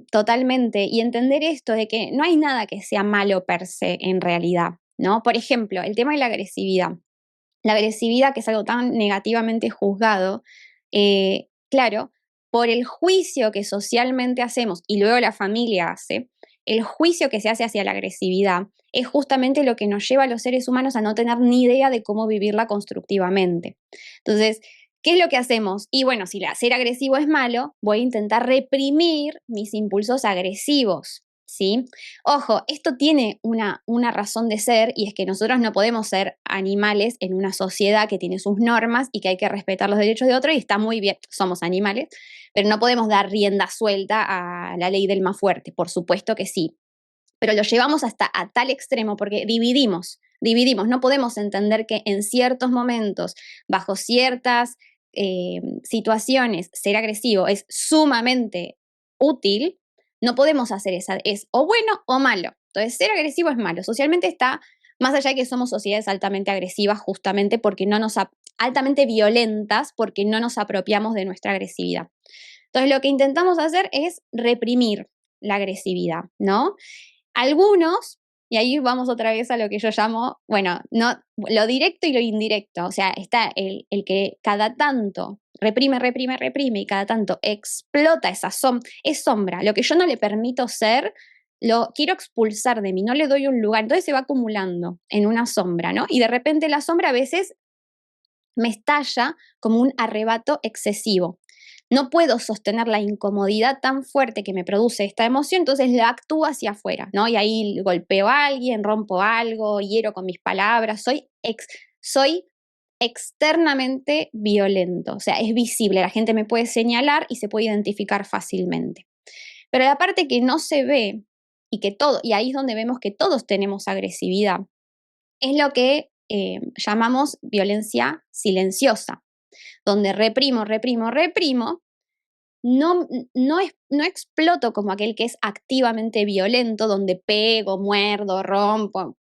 Totalmente. Y entender esto de que no hay nada que sea malo per se en realidad, ¿no? Por ejemplo, el tema de la agresividad. La agresividad, que es algo tan negativamente juzgado, claro, por el juicio que socialmente hacemos y luego la familia hace, el juicio que se hace hacia la agresividad es justamente lo que nos lleva a los seres humanos a no tener ni idea de cómo vivirla constructivamente. Entonces, ¿qué es lo que hacemos? Y bueno, si ser agresivo es malo, voy a intentar reprimir mis impulsos agresivos, ¿sí? Ojo, esto tiene una razón de ser y es que nosotros no podemos ser animales en una sociedad que tiene sus normas y que hay que respetar los derechos de otros y está muy bien, somos animales, pero no podemos dar rienda suelta a la ley del más fuerte, por supuesto que sí, pero lo llevamos hasta a tal extremo porque dividimos, no podemos entender que en ciertos momentos, bajo ciertas situaciones, ser agresivo es sumamente útil, no podemos hacer esa, es o bueno o malo. Entonces, ser agresivo es malo. Socialmente está, más allá de que somos sociedades altamente agresivas, justamente porque no nos, altamente violentas, porque no nos apropiamos de nuestra agresividad. Entonces, lo que intentamos hacer es reprimir la agresividad, ¿no? Algunos, y ahí vamos otra vez a lo que yo llamo, bueno, no, lo directo y lo indirecto, o sea, está el que cada tanto reprime y cada tanto explota esa es sombra, lo que yo no le permito ser, lo quiero expulsar de mí, no le doy un lugar, entonces se va acumulando en una sombra, ¿no? Y de repente la sombra a veces me estalla como un arrebato excesivo. No puedo sostener la incomodidad tan fuerte que me produce esta emoción, entonces la actúo hacia afuera, ¿no? Y ahí golpeo a alguien, rompo algo, hiero con mis palabras, soy externamente violento, o sea, es visible, la gente me puede señalar y se puede identificar fácilmente. Pero la parte que no se ve y ahí es donde vemos que todos tenemos agresividad, es lo que llamamos violencia silenciosa, donde reprimo, no exploto como aquel que es activamente violento, donde pego, muerdo, rompo,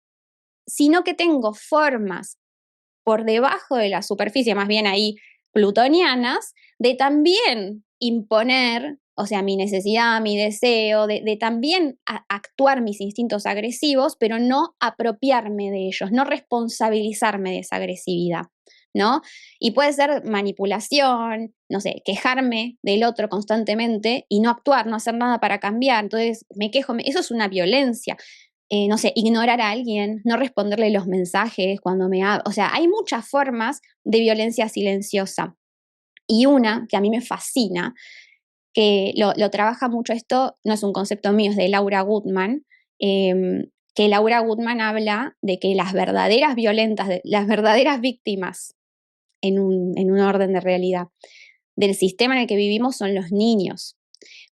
sino que tengo formas por debajo de la superficie, más bien ahí plutonianas, de también imponer, o sea, mi necesidad, mi deseo, de también actuar mis instintos agresivos, pero no apropiarme de ellos, no responsabilizarme de esa agresividad, ¿no? Y puede ser manipulación, no sé, quejarme del otro constantemente y no actuar, no hacer nada para cambiar, entonces me quejo, eso es una violencia. No sé, ignorar a alguien, no responderle los mensajes cuando me habla. O sea, hay muchas formas de violencia silenciosa. Y una que a mí me fascina, que lo trabaja mucho esto, no es un concepto mío, es de Laura Goodman, que Laura Goodman habla de que las verdaderas violentas, las verdaderas víctimas en un orden de realidad del sistema en el que vivimos son los niños,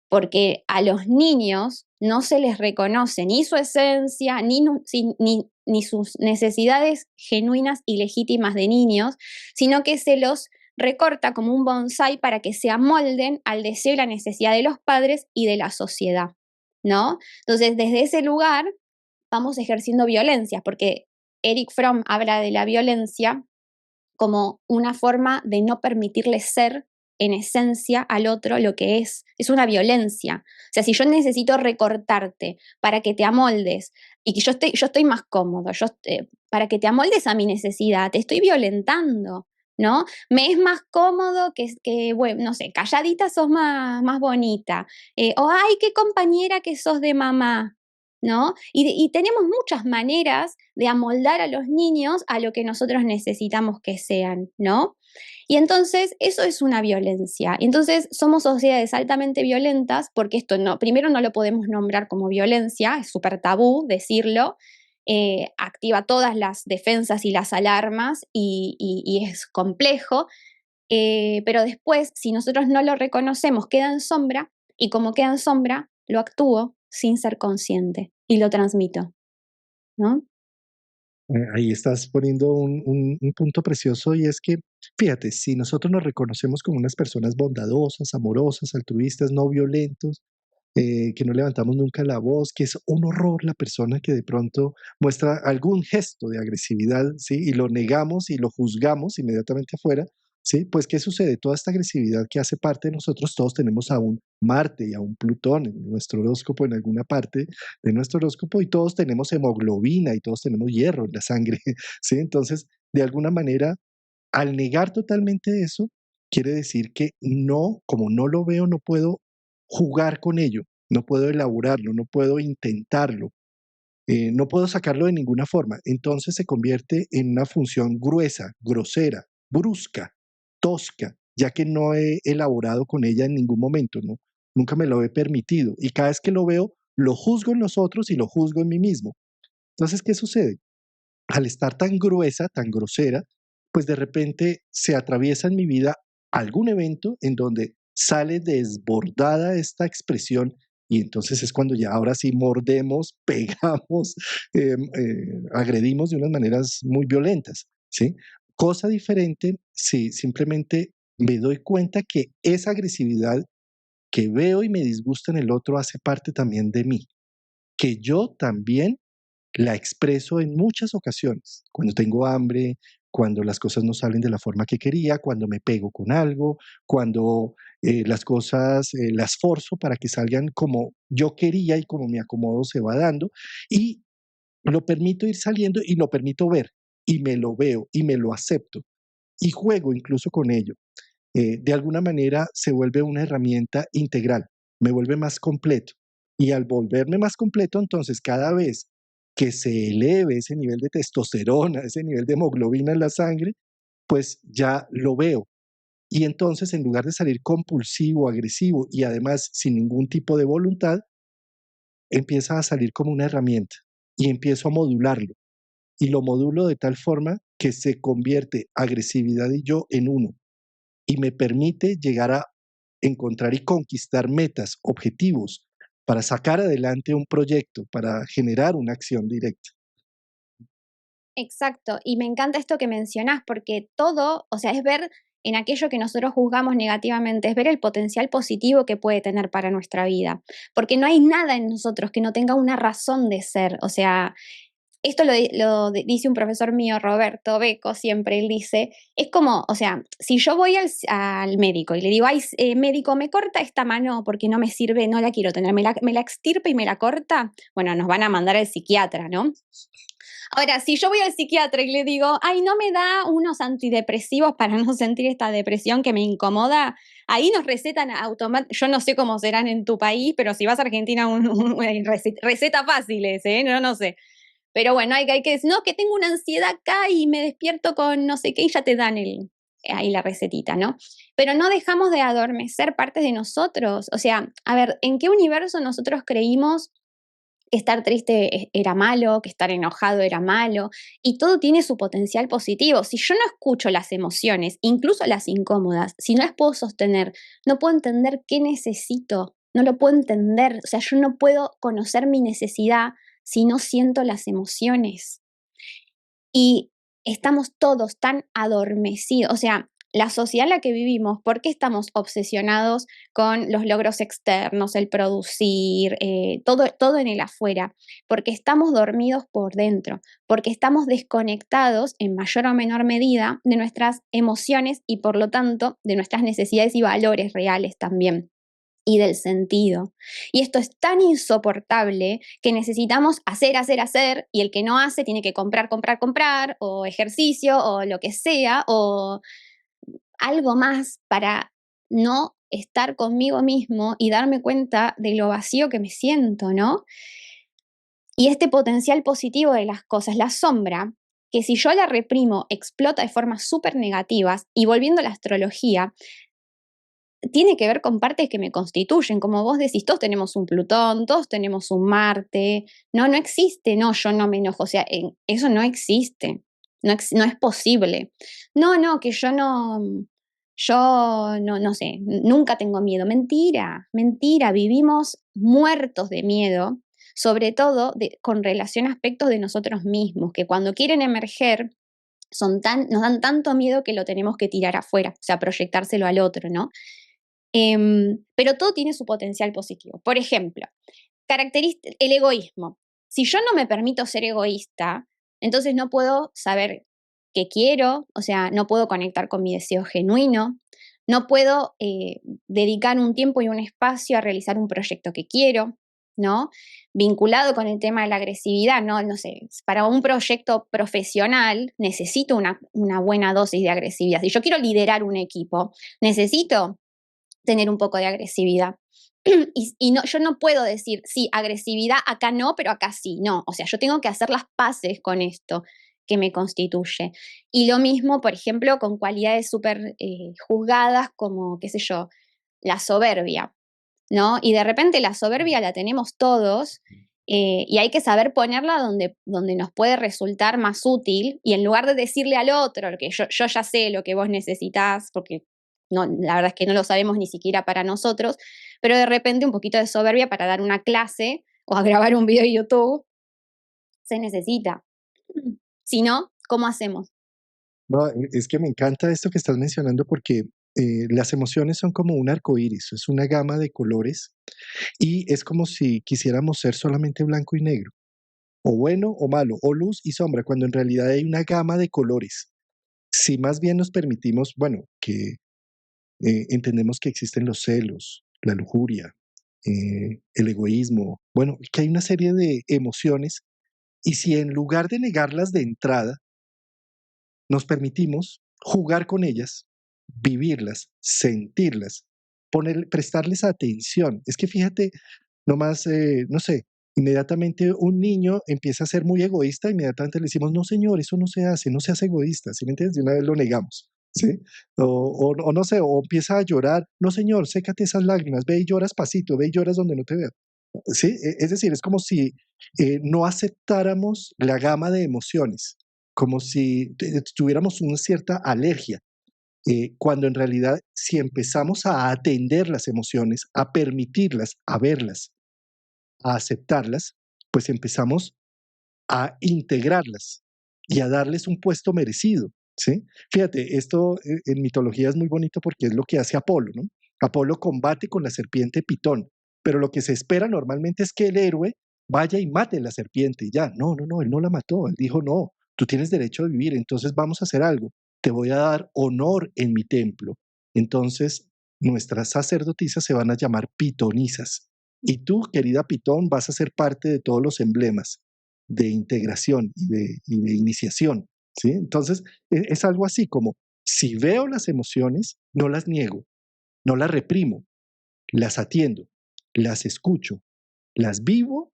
porque a los niños no se les reconoce ni su esencia, ni sus necesidades genuinas y legítimas de niños, sino que se los recorta como un bonsái para que se amolden al deseo y la necesidad de los padres y de la sociedad, ¿no? Entonces, desde ese lugar vamos ejerciendo violencia, porque Eric Fromm habla de la violencia como una forma de no permitirle ser en esencia al otro lo que es una violencia. O sea, si yo necesito recortarte para que te amoldes y que yo estoy más cómodo, para que te amoldes a mi necesidad, te estoy violentando, ¿no? Me es más cómodo bueno, no sé, calladita sos más bonita, o ay, qué compañera que sos de mamá, ¿no? Y tenemos muchas maneras de amoldar a los niños a lo que nosotros necesitamos que sean, ¿no? Y entonces eso es una violencia. Entonces somos sociedades altamente violentas porque esto no, primero no lo podemos nombrar como violencia, es súper tabú decirlo, activa todas las defensas y las alarmas y es complejo, pero después, si nosotros no lo reconocemos, queda en sombra y como queda en sombra, lo actúo sin ser consciente y lo transmito, ¿no? Ahí estás poniendo un punto precioso y es que, fíjate, si nosotros nos reconocemos como unas personas bondadosas, amorosas, altruistas, no violentos, que no levantamos nunca la voz, que es un horror la persona que de pronto muestra algún gesto de agresividad, ¿sí? Y lo negamos y lo juzgamos inmediatamente afuera, ¿sí? Pues, ¿qué sucede? Toda esta agresividad que hace parte de nosotros, todos tenemos a un Marte y a un Plutón en nuestro horóscopo, en alguna parte de nuestro horóscopo, y todos tenemos hemoglobina y todos tenemos hierro en la sangre, ¿sí? Entonces, de alguna manera, al negar totalmente eso, quiere decir que no, como no lo veo, no puedo jugar con ello, no puedo elaborarlo, no puedo intentarlo, no puedo sacarlo de ninguna forma. Entonces se convierte en una función gruesa, grosera, brusca, tosca, ya que no he elaborado con ella en ningún momento, ¿no? Nunca me lo he permitido. Y cada vez que lo veo, lo juzgo en los otros y lo juzgo en mí mismo. Entonces, ¿qué sucede? Al estar tan gruesa, tan grosera, pues de repente se atraviesa en mi vida algún evento en donde sale desbordada esta expresión y entonces es cuando ya ahora sí mordemos, pegamos, agredimos de unas maneras muy violentas, ¿sí? Cosa diferente si simplemente me doy cuenta que esa agresividad que veo y me disgusta en el otro hace parte también de mí, que yo también la expreso en muchas ocasiones, cuando tengo hambre, cuando las cosas no salen de la forma que quería, cuando me pego con algo, cuando las cosas las forzo para que salgan como yo quería y como mi acomodo se va dando, y lo permito ir saliendo y lo permito ver, y me lo veo y me lo acepto, y juego incluso con ello. De alguna manera se vuelve una herramienta integral, me vuelve más completo. Y al volverme más completo, entonces cada vez que se eleve ese nivel de testosterona, ese nivel de hemoglobina en la sangre, pues ya lo veo. Y entonces en lugar de salir compulsivo, agresivo y además sin ningún tipo de voluntad, empieza a salir como una herramienta y empiezo a modularlo. Y lo modulo de tal forma que se convierte agresividad y yo en uno y me permite llegar a encontrar y conquistar metas, objetivos, para sacar adelante un proyecto, para generar una acción directa. Exacto, y me encanta esto que mencionás, porque todo, o sea, es ver en aquello que nosotros juzgamos negativamente, es ver el potencial positivo que puede tener para nuestra vida, porque no hay nada en nosotros que no tenga una razón de ser, o sea, esto dice un profesor mío, Roberto Beco, siempre él dice, es como, o sea, si yo voy al médico y le digo, ay, médico, me corta esta mano porque no me sirve, no la quiero tener, me la extirpa y me la corta, bueno, nos van a mandar al psiquiatra, ¿no? Ahora, si yo voy al psiquiatra y le digo, ay, no me da unos antidepresivos para no sentir esta depresión que me incomoda, ahí nos recetan automáticamente, yo no sé cómo serán en tu país, pero si vas a Argentina, receta fáciles, ¿eh? No, no sé. Pero bueno, hay que decir, no, que tengo una ansiedad acá y me despierto con no sé qué y ya te dan ahí la recetita, ¿no? Pero no dejamos de adormecer partes de nosotros. O sea, a ver, ¿en qué universo nosotros creímos que estar triste era malo, que estar enojado era malo? Y todo tiene su potencial positivo. Si yo no escucho las emociones, incluso las incómodas, si no las puedo sostener, no puedo entender qué necesito, no lo puedo entender. O sea, yo no puedo conocer mi necesidad si no siento las emociones. Y estamos todos tan adormecidos, o sea, la sociedad en la que vivimos, ¿por qué estamos obsesionados con los logros externos, el producir, todo en el afuera? Porque estamos dormidos por dentro, porque estamos desconectados en mayor o menor medida de nuestras emociones y por lo tanto de nuestras necesidades y valores reales también y del sentido. Y esto es tan insoportable que necesitamos hacer, hacer, hacer, y el que no hace tiene que comprar, comprar, comprar, o ejercicio, o lo que sea, o algo más para no estar conmigo mismo y darme cuenta de lo vacío que me siento, ¿no? Y este potencial positivo de las cosas, la sombra, que si yo la reprimo, explota de formas súper negativas, y volviendo a la astrología, tiene que ver con partes que me constituyen, como vos decís, todos tenemos un Plutón, todos tenemos un Marte, no, no existe, no, yo no me enojo, o sea, eso no existe, no es posible. No, no, que yo no, no sé, nunca tengo miedo, mentira, mentira, vivimos muertos de miedo, sobre todo con relación a aspectos de nosotros mismos, que cuando quieren emerger, nos dan tanto miedo que lo tenemos que tirar afuera, o sea, proyectárselo al otro, ¿no? Pero todo tiene su potencial positivo. Por ejemplo, el egoísmo. Si yo no me permito ser egoísta, entonces no puedo saber qué quiero, o sea, no puedo conectar con mi deseo genuino, no puedo dedicar un tiempo y un espacio a realizar un proyecto que quiero, ¿no? Vinculado con el tema de la agresividad, ¿no? No sé, para un proyecto profesional necesito una buena dosis de agresividad. Si yo quiero liderar un equipo, necesito tener un poco de agresividad. Y no, yo no puedo decir, sí, agresividad acá no, pero acá sí. No, o sea, yo tengo que hacer las paces con esto que me constituye. Y lo mismo, por ejemplo, con cualidades súper juzgadas como, qué sé yo, la soberbia, ¿no? Y de repente la soberbia la tenemos todos y hay que saber ponerla donde nos puede resultar más útil y en lugar de decirle al otro que yo ya sé lo que vos necesitas, porque no, la verdad es que no lo sabemos ni siquiera para nosotros, pero de repente un poquito de soberbia para dar una clase o a grabar un video de YouTube se necesita. Si no, ¿cómo hacemos? No, es que me encanta esto que estás mencionando porque las emociones son como un arco iris, es una gama de colores y es como si quisiéramos ser solamente blanco y negro, o bueno o malo, o luz y sombra, cuando en realidad hay una gama de colores. Si más bien nos permitimos, bueno, que entendemos que existen los celos, la lujuria, el egoísmo, bueno, que hay una serie de emociones y si en lugar de negarlas de entrada, nos permitimos jugar con ellas, vivirlas, sentirlas, prestarles atención. Es que fíjate, nomás, no sé, inmediatamente un niño empieza a ser muy egoísta, inmediatamente le decimos, no señor, eso no se hace, no seas egoísta, ¿sí me entiendes? De una vez lo negamos, ¿sí? O no sé, o empieza a llorar, no señor, sécate esas lágrimas, ve y lloras pasito, ve y lloras donde no te vea. ¿Sí? Es decir, es como si no aceptáramos la gama de emociones, como si tuviéramos una cierta alergia, cuando en realidad si empezamos a atender las emociones, a permitirlas, a verlas, a aceptarlas, pues empezamos a integrarlas y a darles un puesto merecido, ¿sí? Fíjate, esto en mitología es muy bonito porque es lo que hace Apolo, ¿no? Apolo combate con la serpiente Pitón, pero lo que se espera normalmente es que el héroe vaya y mate a la serpiente y ya. No, no, no, él no la mató, él dijo, no, tú tienes derecho a vivir, entonces vamos a hacer algo, te voy a dar honor en mi templo. Entonces, nuestras sacerdotisas se van a llamar pitonisas. Y tú, querida Pitón, vas a ser parte de todos los emblemas de integración y de iniciación, ¿sí? Entonces, es algo así como, si veo las emociones, no las niego, no las reprimo, las atiendo, las escucho, las vivo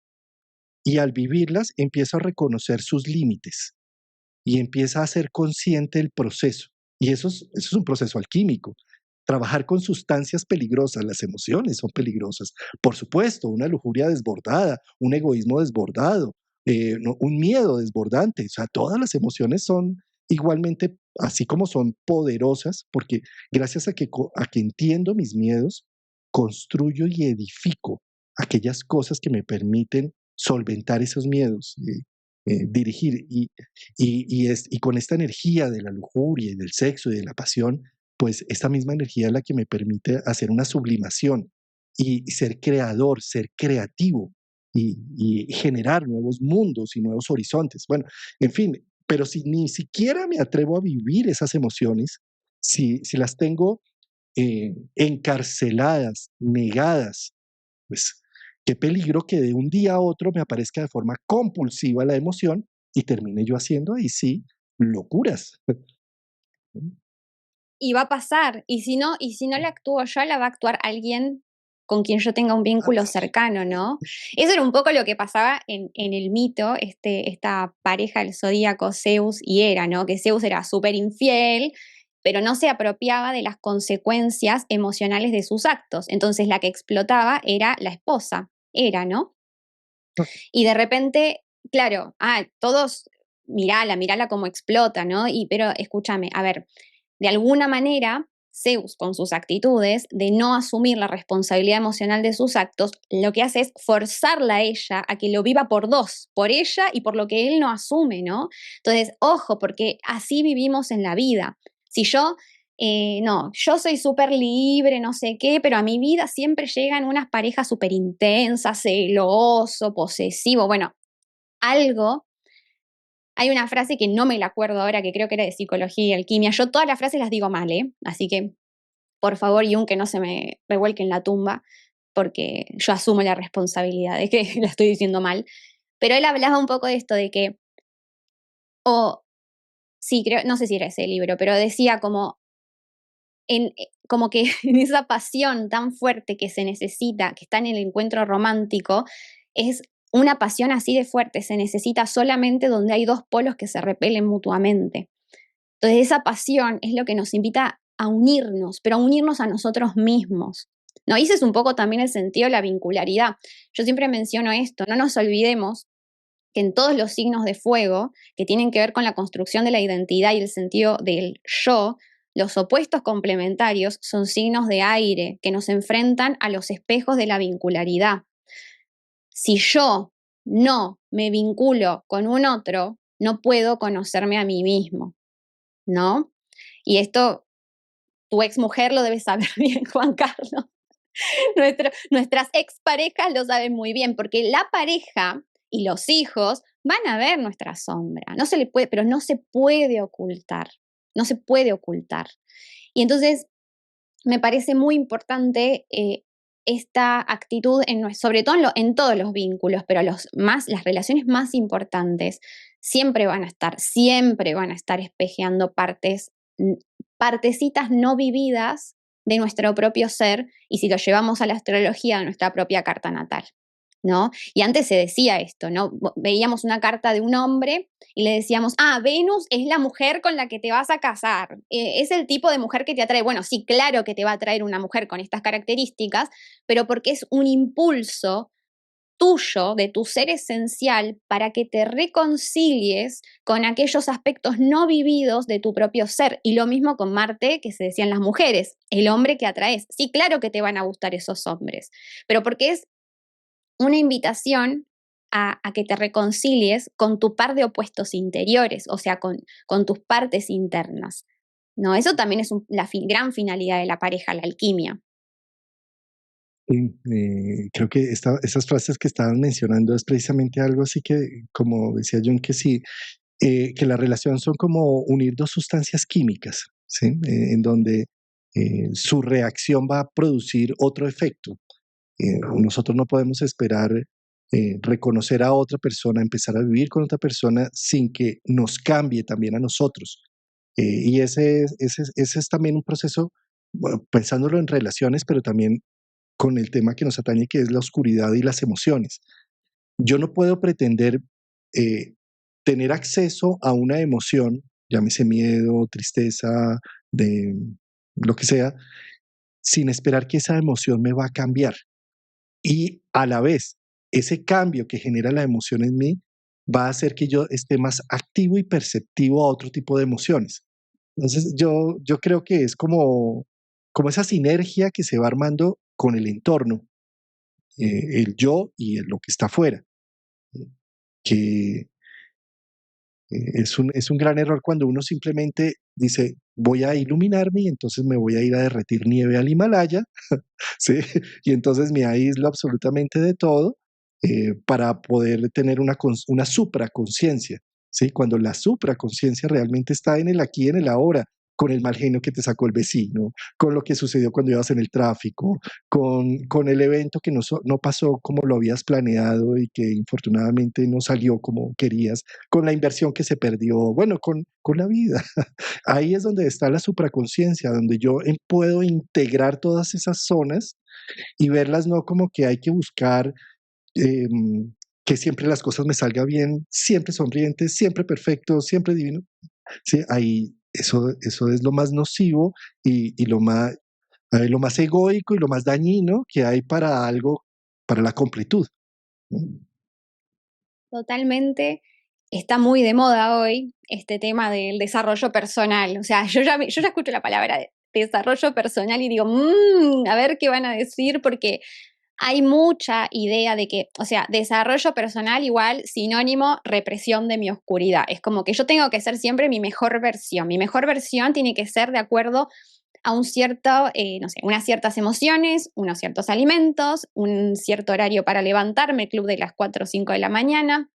y al vivirlas empiezo a reconocer sus límites y empieza a ser consciente del proceso. Y eso es un proceso alquímico. Trabajar con sustancias peligrosas, las emociones son peligrosas. Por supuesto, una lujuria desbordada, un egoísmo desbordado, un miedo desbordante. O sea, todas las emociones son igualmente, así como son poderosas, porque gracias a que entiendo mis miedos, construyo y edifico aquellas cosas que me permiten solventar esos miedos, dirigir. Y con esta energía de la lujuria y del sexo y de la pasión, pues esta misma energía es la que me permite hacer una sublimación y ser creador, ser creativo y generar nuevos mundos y nuevos horizontes. Bueno, en fin, pero si ni siquiera me atrevo a vivir esas emociones, si las tengo encarceladas, negadas, pues qué peligro que de un día a otro me aparezca de forma compulsiva la emoción y termine yo haciendo ahí sí locuras. Y va a pasar, y si no la actúo yo, la va a actuar alguien con quien yo tenga un vínculo cercano, ¿no? Eso era un poco lo que pasaba en el mito, esta pareja del zodíaco, Zeus y Hera, ¿no? Que Zeus era súper infiel, pero no se apropiaba de las consecuencias emocionales de sus actos. Entonces la que explotaba era la esposa, Hera, ¿no? Y de repente, claro, todos, mirala como explota, ¿no? Pero escúchame, a ver, de alguna manera, Zeus, con sus actitudes de no asumir la responsabilidad emocional de sus actos, lo que hace es forzarla a ella a que lo viva por dos, por ella y por lo que él no asume, ¿no? Entonces, ojo, porque así vivimos en la vida. Si yo no, yo soy súper libre, no sé qué, pero a mi vida siempre llegan unas parejas súper intensas, celoso, posesivo, bueno, algo. Hay una frase que no me la acuerdo ahora, que creo que era de psicología y alquimia. Yo todas las frases las digo mal, ¿eh? Así que, por favor, Jung, que no se me revuelque en la tumba, porque yo asumo la responsabilidad de que la estoy diciendo mal. Pero él hablaba un poco de esto, de que, o sí, creo, no sé si era ese libro, pero decía como que en esa pasión tan fuerte que se necesita, que está en el encuentro romántico, es una pasión así de fuerte, se necesita solamente donde hay dos polos que se repelen mutuamente. Entonces esa pasión es lo que nos invita a unirnos, pero a unirnos a nosotros mismos. ¿No? Y ese es un poco también el sentido de la vincularidad. Yo siempre menciono esto, no nos olvidemos que en todos los signos de fuego, que tienen que ver con la construcción de la identidad y el sentido del yo, los opuestos complementarios son signos de aire que nos enfrentan a los espejos de la vincularidad. Si yo no me vinculo con un otro, no puedo conocerme a mí mismo, ¿no? Y esto tu ex mujer lo debe saber bien, Juan Carlos. Nuestras exparejas lo saben muy bien, porque la pareja y los hijos van a ver nuestra sombra. No se le puede, pero no se puede ocultar. No se puede ocultar. Y entonces me parece muy importante esta actitud, sobre todo en todos los vínculos, pero las relaciones más importantes siempre van a estar espejeando partecitas no vividas de nuestro propio ser, y si lo llevamos a la astrología, a nuestra propia carta natal, ¿no? Y antes se decía esto, ¿no? Veíamos una carta de un hombre y le decíamos, Venus es la mujer con la que te vas a casar, es el tipo de mujer que te atrae. Bueno, sí, claro que te va a atraer una mujer con estas características, pero porque es un impulso tuyo, de tu ser esencial, para que te reconcilies con aquellos aspectos no vividos de tu propio ser. Y lo mismo con Marte, que se decían las mujeres, el hombre que atraes. Sí, claro que te van a gustar esos hombres, pero porque es una invitación a que te reconcilies con tu par de opuestos interiores, o sea, con tus partes internas. ¿No? Eso también es la gran finalidad de la pareja, la alquimia. Sí, creo que esas frases que estaban mencionando es precisamente algo así que, como decía John, que sí, que la relación son como unir dos sustancias químicas, ¿sí? En donde su reacción va a producir otro efecto. Nosotros no podemos esperar reconocer a otra persona, empezar a vivir con otra persona sin que nos cambie también a nosotros. Y ese es también un proceso, bueno, pensándolo en relaciones, pero también con el tema que nos atañe, que es la oscuridad y las emociones. Yo no puedo pretender eh, tener acceso a una emoción, llámese miedo, tristeza, de lo que sea, sin esperar que esa emoción me va a cambiar. Y a la vez, ese cambio que genera la emoción en mí va a hacer que yo esté más activo y perceptivo a otro tipo de emociones. Entonces, yo creo que es como esa sinergia que se va armando con el entorno, el yo y lo que está afuera, que, Es un gran error cuando uno simplemente dice, voy a iluminarme y entonces me voy a ir a derretir nieve al Himalaya, ¿sí? Y entonces me aíslo absolutamente de todo para poder tener una supraconciencia, ¿sí? Cuando la supraconciencia realmente está en el aquí y en el ahora, con el mal genio que te sacó el vecino, con lo que sucedió cuando ibas en el tráfico, con el evento que no pasó como lo habías planeado y que infortunadamente no salió como querías, con la inversión que se perdió, bueno, con la vida. Ahí es donde está la supraconciencia, donde yo puedo integrar todas esas zonas y verlas no como que hay que buscar eh, que siempre las cosas me salgan bien, siempre sonriente, siempre perfecto, siempre divino. Sí, ahí eso es lo más nocivo y lo más egoico y lo más dañino que hay para algo, para la completud. ¿No? Totalmente. Está muy de moda hoy este tema del desarrollo personal. O sea, yo ya escucho la palabra desarrollo personal y digo, a ver qué van a decir, porque hay mucha idea de que, o sea, desarrollo personal igual sinónimo represión de mi oscuridad. Es como que yo tengo que ser siempre mi mejor versión. Mi mejor versión tiene que ser de acuerdo a un cierto, no sé, unas ciertas emociones, unos ciertos alimentos, un cierto horario para levantarme, el club de las 4 o 5 de la mañana.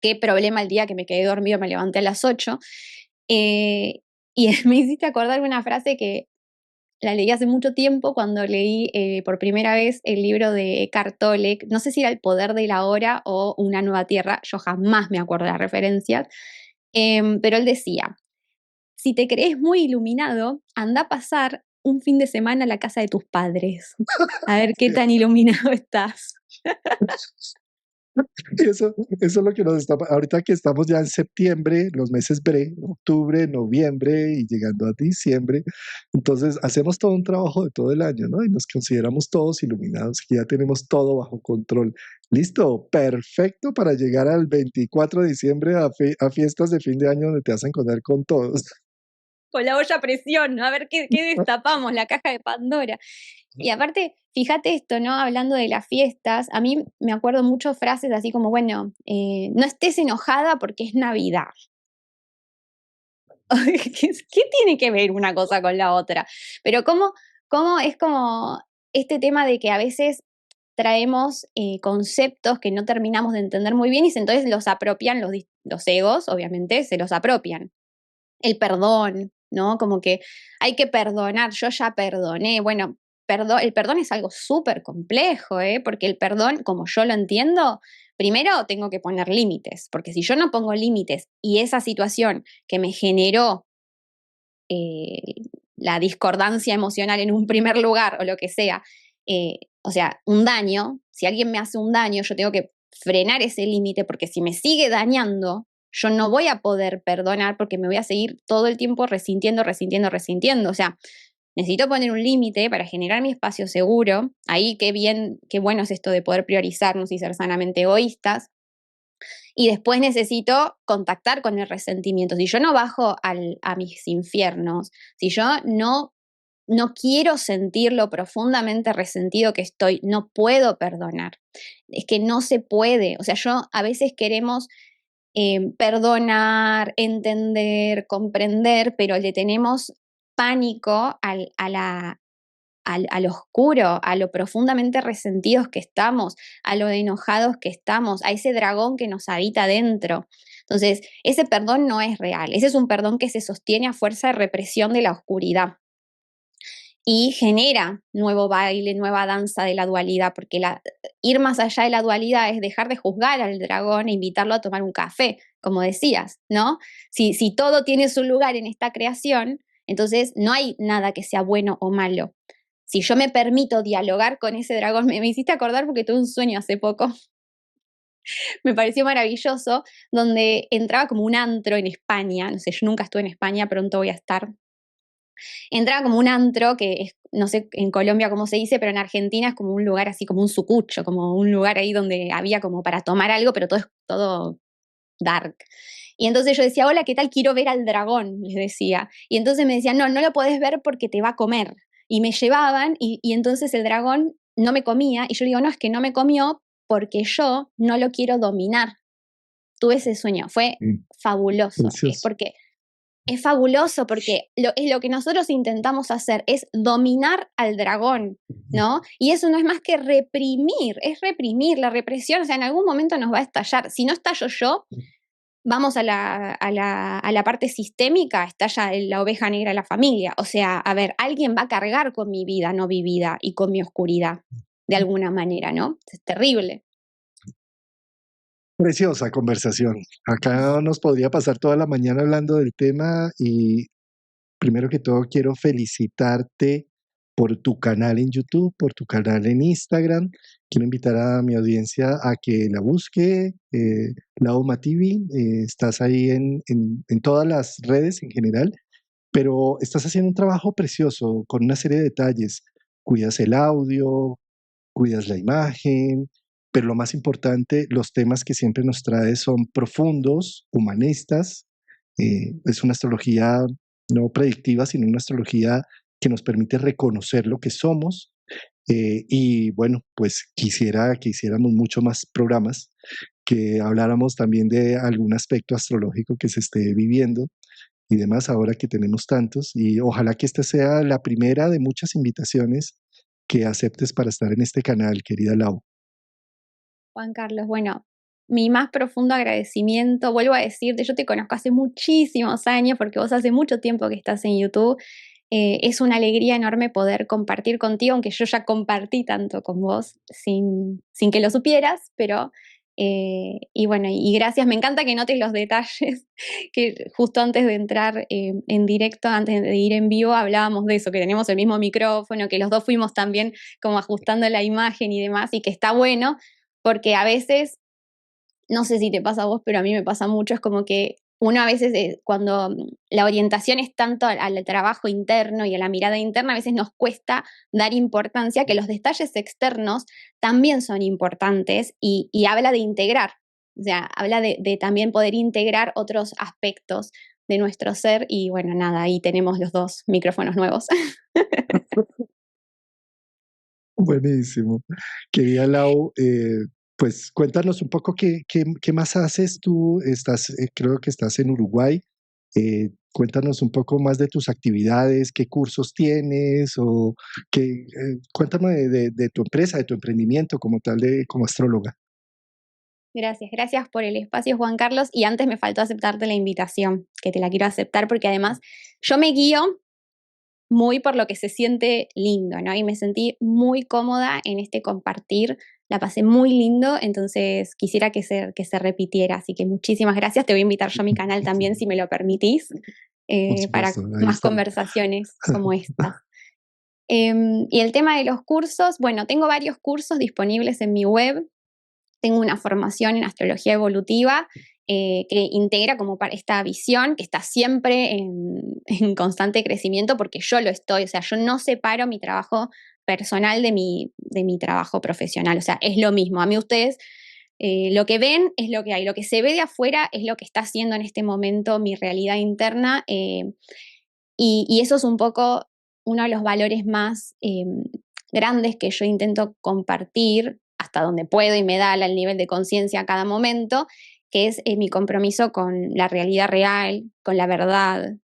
Qué problema el día que me quedé dormido, me levanté a las 8. Y me hiciste acordar una frase que la leí hace mucho tiempo cuando leí por primera vez el libro de Eckhart Tolle. No sé si era El poder de la hora o Una nueva tierra, yo jamás me acuerdo de las referencias, pero él decía, si te crees muy iluminado, anda a pasar un fin de semana a la casa de tus padres, a ver qué tan iluminado estás. Y eso es lo que nos está, ahorita que estamos ya en septiembre, los meses octubre, noviembre y llegando a diciembre, entonces hacemos todo un trabajo de todo el año, ¿no? Y nos consideramos todos iluminados, que ya tenemos todo bajo control. Listo, perfecto para llegar al 24 de diciembre a fiestas de fin de año donde te vas a encontrar con todos. Con la olla a presión, a ver qué destapamos, la caja de Pandora. Y aparte, fíjate esto, ¿no? Hablando de las fiestas, a mí me acuerdo mucho frases así como, bueno, no estés enojada porque es Navidad. ¿Qué tiene que ver una cosa con la otra? Pero cómo es como este tema de que a veces traemos conceptos que no terminamos de entender muy bien y entonces los apropian los egos, obviamente, se los apropian. El perdón, ¿no? Como que hay que perdonar, yo ya perdoné. Bueno, el perdón es algo súper complejo, ¿eh? Porque el perdón, como yo lo entiendo, primero tengo que poner límites, porque si yo no pongo límites y esa situación que me generó eh, la discordancia emocional en un primer lugar o lo que sea, o sea, un daño, si alguien me hace un daño, yo tengo que frenar ese límite porque si me sigue dañando, yo no voy a poder perdonar porque me voy a seguir todo el tiempo resintiendo, resintiendo, resintiendo. O sea, necesito poner un límite para generar mi espacio seguro. Ahí qué bien, qué bueno es esto de poder priorizarnos y ser sanamente egoístas. Y después necesito contactar con el resentimiento. Si yo no bajo a mis infiernos, si yo no quiero sentir lo profundamente resentido que estoy, no puedo perdonar. Es que no se puede. O sea, yo a veces queremos perdonar, entender, comprender, pero le tenemos pánico al oscuro, a lo profundamente resentidos que estamos, a lo enojados que estamos, a ese dragón que nos habita dentro. Entonces, ese perdón no es real, ese es un perdón que se sostiene a fuerza de represión de la oscuridad y genera nuevo baile, nueva danza de la dualidad, porque ir más allá de la dualidad es dejar de juzgar al dragón e invitarlo a tomar un café, como decías, ¿no? Si todo tiene su lugar en esta creación, entonces no hay nada que sea bueno o malo. Si yo me permito dialogar con ese dragón, me hiciste acordar porque tuve un sueño hace poco, me pareció maravilloso, donde entraba como un antro en España, no sé, yo nunca estuve en España, pronto voy a estar, entraba como un antro, que es, no sé en Colombia cómo se dice, pero en Argentina es como un lugar así, como un sucucho, como un lugar ahí donde había como para tomar algo, pero todo es todo dark. Y entonces yo decía, hola, ¿qué tal? Quiero ver al dragón, les decía. Y entonces me decían, no, no lo podés ver porque te va a comer. Y me llevaban y entonces el dragón no me comía. Y yo digo, no, es que no me comió porque yo no lo quiero dominar. tuve ese sueño, fue fabuloso, porque es fabuloso porque es lo que nosotros intentamos hacer, es dominar al dragón, ¿no? Y eso no es más que reprimir, es reprimir la represión, o sea, en algún momento nos va a estallar. Si no estallo yo, vamos a la parte sistémica, estalla la oveja negra de la familia. O sea, a ver, alguien va a cargar con mi vida no vivida y con mi oscuridad, de alguna manera, ¿no? Es terrible. Preciosa conversación. Acá nos podría pasar toda la mañana hablando del tema y primero que todo quiero felicitarte por tu canal en YouTube, por tu canal en Instagram. Quiero invitar a mi audiencia a que la busque, Lauma TV. Estás ahí en todas las redes en general, pero estás haciendo un trabajo precioso con una serie de detalles. Cuidas el audio, cuidas la imagen, pero lo más importante, los temas que siempre nos traes son profundos, humanistas. Es una astrología no predictiva, sino una astrología que nos permite reconocer lo que somos. Y bueno, pues quisiera que hiciéramos mucho más programas, que habláramos también de algún aspecto astrológico que se esté viviendo y demás, ahora que tenemos tantos. Y ojalá que esta sea la primera de muchas invitaciones que aceptes para estar en este canal, querida Lau. Juan Carlos, bueno, mi más profundo agradecimiento, vuelvo a decirte, yo te conozco hace muchísimos años, porque vos hace mucho tiempo que estás en YouTube. Es una alegría enorme poder compartir contigo, aunque yo ya compartí tanto con vos sin que lo supieras, pero y bueno, y gracias, me encanta que notes los detalles, que justo antes de entrar en directo, antes de ir en vivo, hablábamos de eso, que tenemos el mismo micrófono, que los dos fuimos también como ajustando la imagen y demás, y que está bueno, porque a veces, no sé si te pasa a vos, pero a mí me pasa mucho, es como que uno a veces, cuando la orientación es tanto al trabajo interno y a la mirada interna, a veces nos cuesta dar importancia que los detalles externos también son importantes y habla de integrar, o sea, habla de también poder integrar otros aspectos de nuestro ser y bueno, nada, ahí tenemos los dos micrófonos nuevos. Buenísimo. Querida Lau, pues cuéntanos un poco qué más haces tú. Estás, creo que estás en Uruguay. Cuéntanos un poco más de tus actividades, qué cursos tienes o cuéntame de tu empresa, de tu emprendimiento como tal, como astróloga. Gracias por el espacio, Juan Carlos. Y antes me faltó aceptarte la invitación, que te la quiero aceptar porque además yo me guío muy por lo que se siente lindo, ¿no? Y me sentí muy cómoda en este compartir, la pasé muy lindo, entonces quisiera que se repitiera, así que muchísimas gracias, te voy a invitar yo a mi canal también, si me lo permitís, Por para supuesto, ahí más está. conversaciones como esta. Y el tema de los cursos, bueno, tengo varios cursos disponibles en mi web, tengo una formación en astrología evolutiva que integra como para esta visión que está siempre en constante crecimiento porque yo lo estoy, o sea, yo no separo mi trabajo personal de mi trabajo profesional, o sea, es lo mismo. A mí ustedes lo que ven es lo que hay, lo que se ve de afuera es lo que está haciendo en este momento mi realidad interna y eso es un poco uno de los valores más grandes que yo intento compartir hasta donde puedo y me da al nivel de conciencia a cada momento, que es mi compromiso con la realidad real, con la verdad,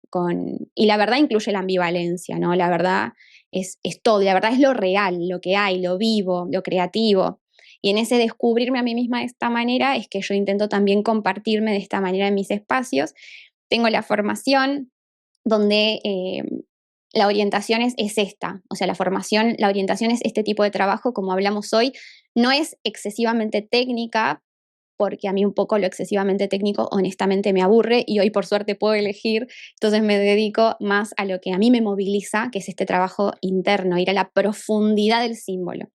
y la verdad incluye la ambivalencia, ¿no? La verdad es todo, la verdad es lo real, lo que hay, lo vivo, lo creativo. Y en ese descubrirme a mí misma de esta manera es que yo intento también compartirme de esta manera en mis espacios. Tengo la formación donde la orientación es esta, o sea, la orientación es este tipo de trabajo, como hablamos hoy, no es excesivamente técnica, porque a mí un poco lo excesivamente técnico honestamente me aburre y hoy por suerte puedo elegir, entonces me dedico más a lo que a mí me moviliza, que es este trabajo interno, ir a la profundidad del símbolo.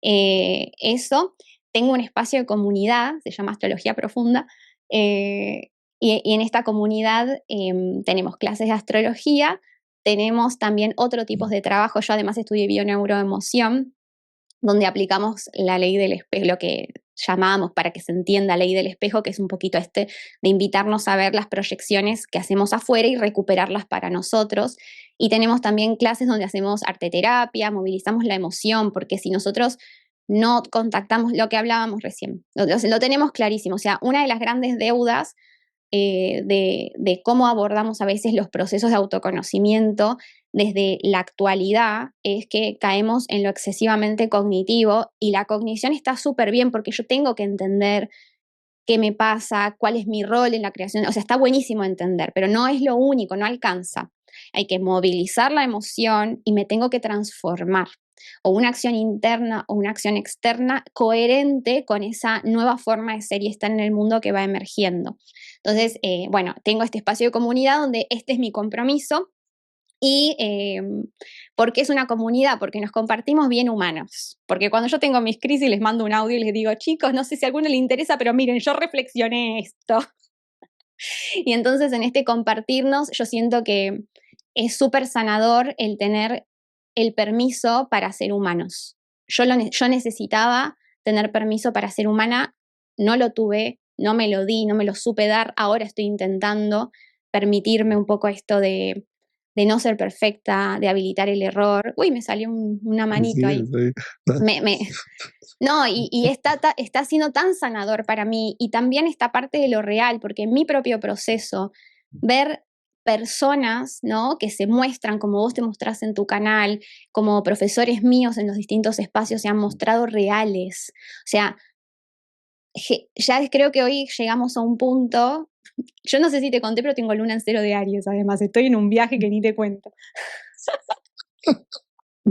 Eso, tengo un espacio de comunidad, se llama Astrología Profunda, y en esta comunidad tenemos clases de astrología, tenemos también otro tipo de trabajo. Yo además estudié bioneuroemoción, donde aplicamos la ley del espejo, lo que llamamos para que se entienda ley del espejo, que es un poquito de invitarnos a ver las proyecciones que hacemos afuera y recuperarlas para nosotros. Y tenemos también clases donde hacemos arteterapia, movilizamos la emoción, porque si nosotros no contactamos lo que hablábamos recién. Lo tenemos clarísimo. O sea, una de las grandes deudas de cómo abordamos a veces los procesos de autoconocimiento desde la actualidad es que caemos en lo excesivamente cognitivo, y la cognición está súper bien porque yo tengo que entender qué me pasa, cuál es mi rol en la creación. O sea, está buenísimo entender, pero no es lo único, no alcanza. Hay que movilizar la emoción y me tengo que transformar. O una acción interna o una acción externa coherente con esa nueva forma de ser y estar en el mundo que va emergiendo. Entonces, bueno, tengo este espacio de comunidad donde este es mi compromiso. Y ¿por qué es una comunidad? Porque nos compartimos bien humanos. Porque cuando yo tengo mis crisis les mando un audio y les digo, chicos, no sé si a alguno le interesa, pero miren, yo reflexioné esto. Y entonces en este compartirnos yo siento que es súper sanador el tener el permiso para ser humanos. Yo necesitaba tener permiso para ser humana, no lo tuve, no me lo di, no me lo supe dar, ahora estoy intentando permitirme un poco esto de no ser perfecta, de habilitar el error. Uy, me salió una manito Sí, ahí. Me, me, no, y está siendo tan sanador para mí, y también esta parte de lo real, porque en mi propio proceso, ver personas, ¿no? Que se muestran como vos te mostrás en tu canal, como profesores míos en los distintos espacios se han mostrado reales. O sea, ya creo que hoy llegamos a un punto, yo no sé si te conté, pero tengo luna en cero de Aries, además, estoy en un viaje que ni te cuento.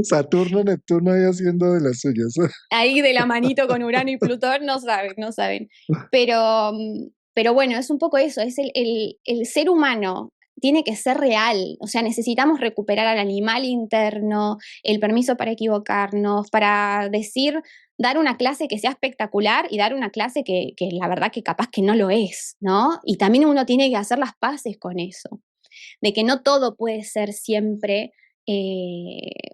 Saturno, Neptuno ahí haciendo de las suyas. Ahí de la manito con Urano y Plutón, no saben, no saben. Pero bueno, es un poco eso, es el ser humano tiene que ser real, o sea, necesitamos recuperar al animal interno, el permiso para equivocarnos, para decir, dar una clase que sea espectacular y dar una clase que la verdad que capaz que no lo es, ¿no? Y también uno tiene que hacer las paces con eso, de que no todo puede ser siempre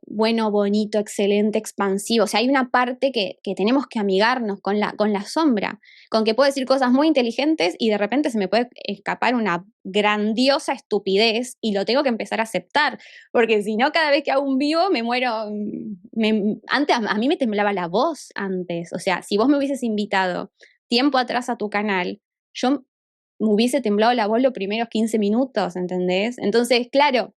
bueno, bonito, excelente, expansivo. O sea, hay una parte que tenemos que amigarnos con la sombra, con que puedo decir cosas muy inteligentes y de repente se me puede escapar una grandiosa estupidez y lo tengo que empezar a aceptar, porque si no, cada vez que hago un vivo me muero. Antes a mí me temblaba la voz antes. O sea, si vos me hubieses invitado tiempo atrás a tu canal, yo me hubiese temblado la voz los primeros 15 minutos, ¿entendés? Entonces, claro,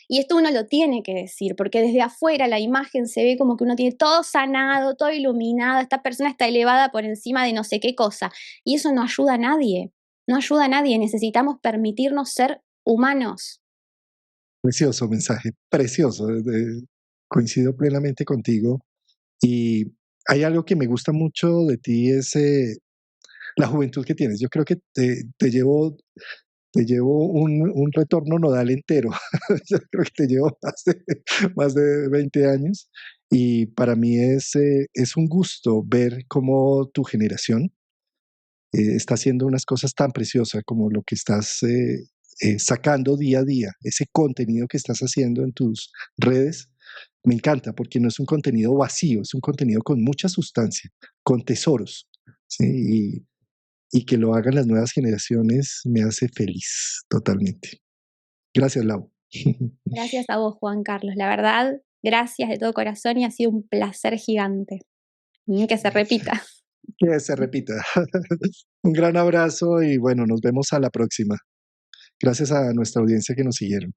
y esto uno lo tiene que decir, porque desde afuera la imagen se ve como que uno tiene todo sanado, todo iluminado, esta persona está elevada por encima de no sé qué cosa. Y eso no ayuda a nadie, no ayuda a nadie. Necesitamos permitirnos ser humanos. Precioso mensaje, precioso. Coincido plenamente contigo. Y hay algo que me gusta mucho de ti, es la juventud que tienes. Yo creo que te llevo un retorno nodal entero. Yo creo que te llevo más de 20 años, y para mí es un gusto ver cómo tu generación está haciendo unas cosas tan preciosas como lo que estás sacando día a día, ese contenido que estás haciendo en tus redes. Me encanta porque no es un contenido vacío, es un contenido con mucha sustancia, con tesoros, ¿sí? Y que lo hagan las nuevas generaciones me hace feliz totalmente. Gracias, Lau. Gracias a vos, Juan Carlos. La verdad, gracias de todo corazón y ha sido un placer gigante. Que se repita. Que se repita. Un gran abrazo y bueno, nos vemos a la próxima. Gracias a nuestra audiencia que nos siguieron.